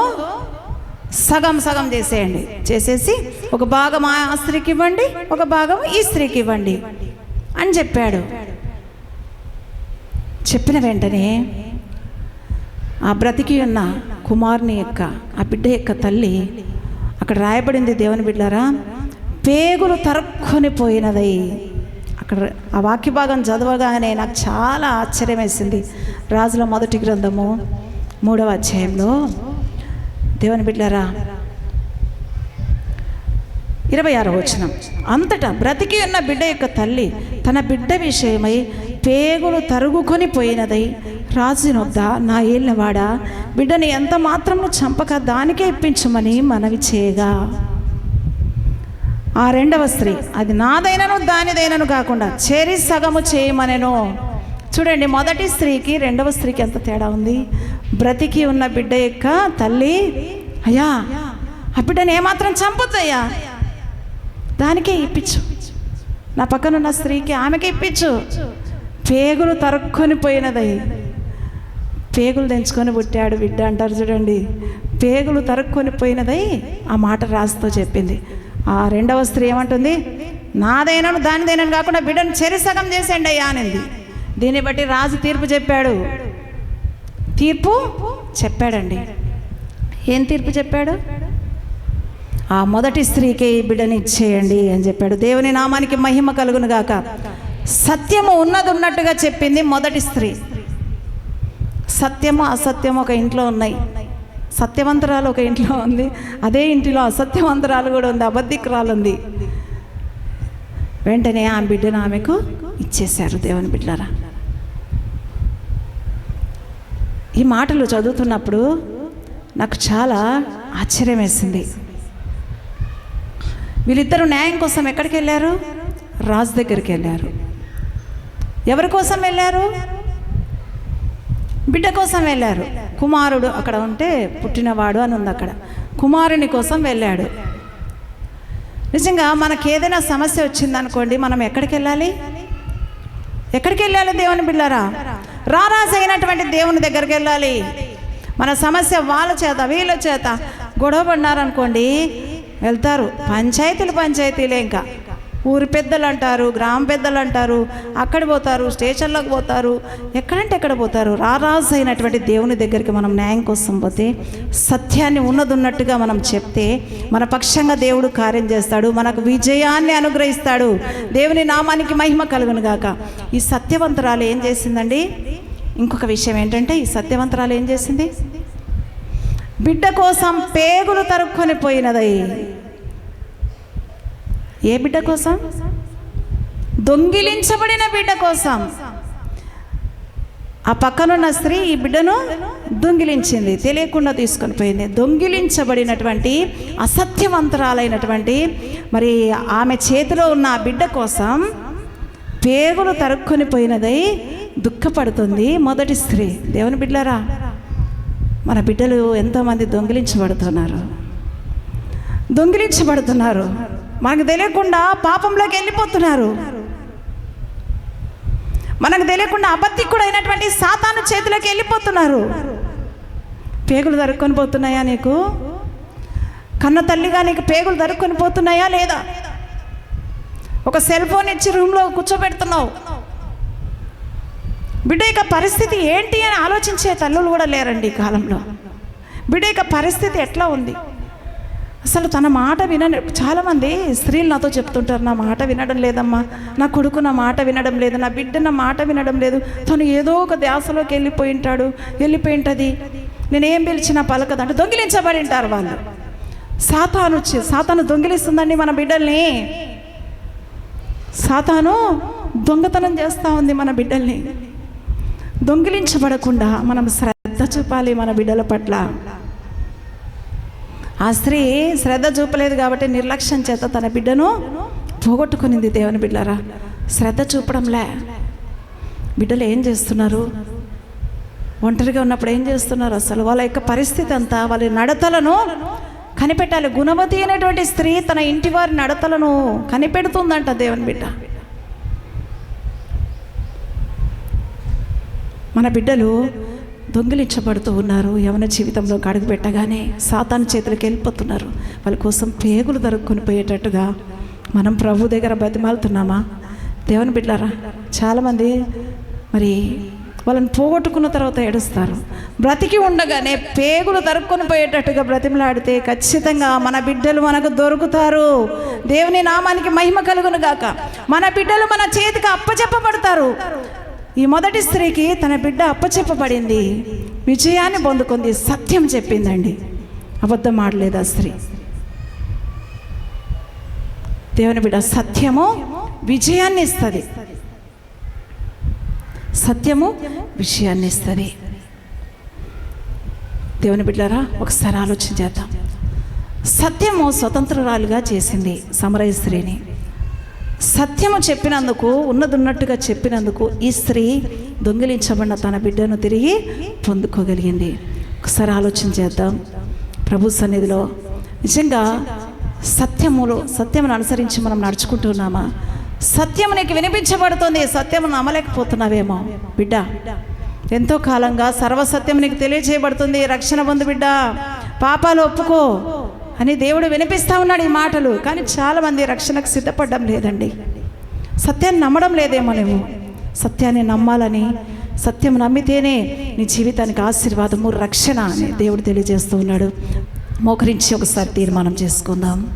సగం సగం చేసేయండి, చేసేసి ఒక భాగం ఆ స్త్రీకి ఇవ్వండి, ఒక భాగం ఈ స్త్రీకి ఇవ్వండి అని చెప్పాడు. చెప్పిన వెంటనే ఆ బ్రతికి ఉన్న కుమారుని యొక్క, ఆ బిడ్డ యొక్క తల్లి, అక్కడ రాయబడింది దేవుని బిడ్డలారా, పేగులు తరుక్కొని పోయినదై. అక్కడ ఆ వాక్య భాగం చదవగానే నాకు చాలా ఆశ్చర్యం వేసింది. రాజుల మొదటి గ్రంథము 3వ అధ్యాయంలో దేవుని బిడ్డలారా 26వ వచనం, అంతటా బ్రతికి ఉన్న బిడ్డ యొక్క తల్లి తన బిడ్డ విషయమై పేగులు తరుగుకొని పోయినదై రాజునొద్ద, నా ఏళ్ళవాడ, బిడ్డని ఎంత మాత్రము చంపక దానికే ఇప్పించమని మనవి చేయగా, ఆ రెండవ స్త్రీ, అది నాదైనను దానిదైనను కాకుండా చేరి సగము చేయమనెను. చూడండి, మొదటి స్త్రీకి రెండవ స్త్రీకి ఎంత తేడా ఉంది. బ్రతికి ఉన్న బిడ్డ యొక్క తల్లి, అయ్యా ఆ బిడ్డను ఏమాత్రం చంపొద్దయ్యా, దానికే ఇప్పించు, నా పక్కన ఉన్న స్త్రీకి ఆమెకే ఇప్పించు. పేగులు తరుక్కొని పోయినదై, పేగులు తెంచుకొని పుట్టాడు బిడ్డ అంటారు చూడండి. పేగులు తరుక్కొని పోయినదై ఆ మాట రాజుతో చెప్పింది. ఆ రెండవ స్త్రీ ఏమంటుంది? నాదైనను దానిదైనను కాకుండా బిడ్డను చెరిసగం చేసేయండి అయ్యా అనింది. దీన్ని బట్టి రాజు తీర్పు చెప్పాడండి. ఏం తీర్పు చెప్పాడు? ఆ మొదటి స్త్రీకే ఈ బిడ్డని ఇచ్చేయండి అని చెప్పాడు. దేవుని నామానికి మహిమ కలుగును గాక. సత్యము ఉన్నది ఉన్నట్టుగా చెప్పింది మొదటి స్త్రీ. సత్యము అసత్యము ఒక ఇంట్లో ఉన్నాయి. సత్యవంతురాలు ఒక ఇంట్లో ఉంది, అదే ఇంటిలో అసత్యవంతురాలు కూడా ఉంది, అబద్ధికురాలు ఉంది. వెంటనే ఆ బిడ్డను ఆమెకు ఇచ్చేశారు. దేవుని బిడ్డలారా, ఈ మాటలు చదువుతున్నప్పుడు నాకు చాలా ఆశ్చర్యం వేసింది. వీళ్ళిద్దరూ న్యాయం కోసం ఎక్కడికి వెళ్ళారు? రాజు దగ్గరికి వెళ్ళారు. ఎవరి కోసం వెళ్ళారు? బిడ్డ కోసం వెళ్ళారు. కుమారుడు అక్కడ ఉంటే పుట్టినవాడు అని ఉంది అక్కడ. కుమారుని కోసం వెళ్ళాడు. నిజంగా మనకి ఏదైనా సమస్య వచ్చిందనుకోండి, మనం ఎక్కడికి వెళ్ళాలి? దేవుని బిడ్డలారా, రారాజు అయినటువంటి దేవుని దగ్గరికి వెళ్ళాలి. మన సమస్య వాళ్ళ చేత వీళ్ళ చేత గొడవ పడినారనుకోండి, వెళ్తారు. పంచాయతీలే, ఇంకా ఊరి పెద్దలు అంటారు, గ్రామ పెద్దలు అంటారు, అక్కడ పోతారు, స్టేషన్లోకి పోతారు, ఎక్కడంటే ఎక్కడ పోతారు. రారాజు అయినటువంటి దేవుని దగ్గరికి మనం న్యాయం కోసం పోతే, సత్యాన్ని ఉన్నట్టుగా మనం చెప్తే, మన పక్షంగా దేవుడు కార్యం చేస్తాడు, మనకు విజయాన్ని అనుగ్రహిస్తాడు. దేవుని నామానికి మహిమ కలుగును గాక. ఈ సత్యవంతురాలు ఏం చేసిందండి? ఇంకొక విషయం ఏంటంటే, ఈ సత్యవంతురాలు ఏం చేసింది? బిడ్డ కోసం పేగులు తరుక్కొని పోయినదై. ఏ బిడ్డ కోసం? దొంగిలించబడిన బిడ్డ కోసం. ఆ పక్కనున్న స్త్రీ ఈ బిడ్డను దొంగిలించింది, తెలియకుండా తీసుకొని పోయింది. దొంగిలించబడినటువంటి అసత్యవంతురాలైనటువంటి మరి ఆమె చేతిలో ఉన్న ఆ బిడ్డ కోసం పేగులు తరుక్కొని పోయినదై దుఃఖపడుతుంది మొదటి స్త్రీ. దేవుని బిడ్డలారా, మన బిడ్డలు ఎంతోమంది దొంగిలించబడుతున్నారు. మనకు తెలియకుండా పాపంలోకి వెళ్ళిపోతున్నారు. మనకు తెలియకుండా అబద్ధికుడు అయినటువంటి సాతాను చేతిలోకి వెళ్ళిపోతున్నారు. పేగులు దరుక్కొని పోతున్నాయా నీకు? కన్న తల్లిగా నీకు పేగులు దరుక్కొని పోతున్నాయా లేదా? ఒక సెల్ ఫోన్ ఇచ్చి రూమ్లో కూర్చోబెడుతున్నావు. బిడ్డ యొక్క పరిస్థితి ఏంటి అని ఆలోచించే తల్లులు కూడా లేరండి ఈ కాలంలో. బిడ్డ యొక్క పరిస్థితి ఎట్లా ఉంది? అసలు తన మాట చాలామంది స్త్రీలు నాతో చెప్తుంటారు, నా మాట వినడం లేదమ్మా, నా కొడుకు నా మాట వినడం లేదు, నా బిడ్డ నా మాట వినడం లేదు, తను ఏదో ఒక ధ్యాసలోకి వెళ్ళిపోయింటది, నేనేం పిలిచినా పలకదు అంటే దొంగిలించబడి ఉంటారు వాళ్ళు. సాతాను దొంగిలిస్తుందండి మన బిడ్డల్ని. సాతాను దొంగతనం చేస్తూ ఉంది మన బిడ్డల్ని. దొంగిలించబడకుండా మనం శ్రద్ధ చూపాలి మన బిడ్డల పట్ల. ఆ స్త్రీ శ్రద్ధ చూపలేదు కాబట్టి నిర్లక్ష్యం చేత తన బిడ్డను పోగొట్టుకునింది. దేవుని బిడ్డలారా, శ్రద్ధ చూపడంలే. బిడ్డలు ఏం చేస్తున్నారు? ఒంటరిగా ఉన్నప్పుడు ఏం చేస్తున్నారు? అసలు వాళ్ళ యొక్క పరిస్థితి అంతా, వాళ్ళ నడతలను కనిపెట్టాలి. గుణవతి అయినటువంటి స్త్రీ తన ఇంటి వారి నడతలను కనిపెడుతుందంట దేవుని బిడ్డ. మన బిడ్డలు దొంగిలించబడుతూ ఉన్నారు. యవన జీవితంలో అడుగు పెట్టగానే సాతాను చేతులకు వెళ్ళిపోతున్నారు. వాళ్ళ కోసం పేగులు దొరుకుని పోయేటట్టుగా మనం ప్రభు దగ్గర బతిమాలుతున్నామా? దేవుని బిడ్డలారా, చాలామంది మరి వాళ్ళని పోగొట్టుకున్న తర్వాత ఏడుస్తారు. బ్రతికి ఉండగానే పేగులు దొరుకుని పోయేటట్టుగా బ్రతిమలాడితే ఖచ్చితంగా మన బిడ్డలు మనకు దొరుకుతారు. దేవుని నామానికి మహిమ కలుగును గాక. మన బిడ్డలు మన చేతికి అప్పచెప్పబడతారు. ఈ మొదటి స్త్రీకి తన బిడ్డ అప్పచెప్పబడింది, విజయాన్ని పొందుకుంది, సత్యం చెప్పిందండి, అబద్ధం ఆడలేదు ఆ స్త్రీ. దేవుని బిడ్డ, సత్యము విజయాన్ని ఇస్తుంది. సత్యము విజయాన్ని ఇస్తుంది. దేవుని బిడ్డలారా, ఒకసారి ఆలోచన చేద్దాం. సత్యము స్వతంత్రురాలుగా చేసింది సమరయ స్త్రీని. సత్యము చెప్పినందుకు, ఉన్నట్టుగా చెప్పినందుకు ఈ స్త్రీ దొంగిలించబడిన తన బిడ్డను తిరిగి పొందుకోగలిగింది. ఒకసారి ఆలోచన చేద్దాం. ప్రభు సన్నిధిలో నిజంగా సత్యమును అనుసరించి మనం నడుచుకుంటున్నామా? సత్యము నీకు వినిపించబడుతుంది, సత్యము నమ్మలేకపోతున్నావేమో బిడ్డ. ఎంతో కాలంగా సర్వసత్యం నీకు తెలియజేయబడుతుంది. రక్షణ పొందు బిడ్డ, పాపాలు ఒప్పుకో అని దేవుడు వినిపిస్తూ ఉన్నాడు ఈ మాటలు. కానీ చాలామంది రక్షణకు సిద్ధపడడం లేదండి. సత్యాన్ని నమ్మడం లేదేమో నువ్వు. సత్యాన్ని నమ్మాలని, సత్యం నమ్మితేనే నీ జీవితానికి ఆశీర్వాదము, రక్షణ అని దేవుడు తెలియజేస్తూ ఉన్నాడు. మోకరించి ఒకసారి తీర్మానం చేసుకుందాం.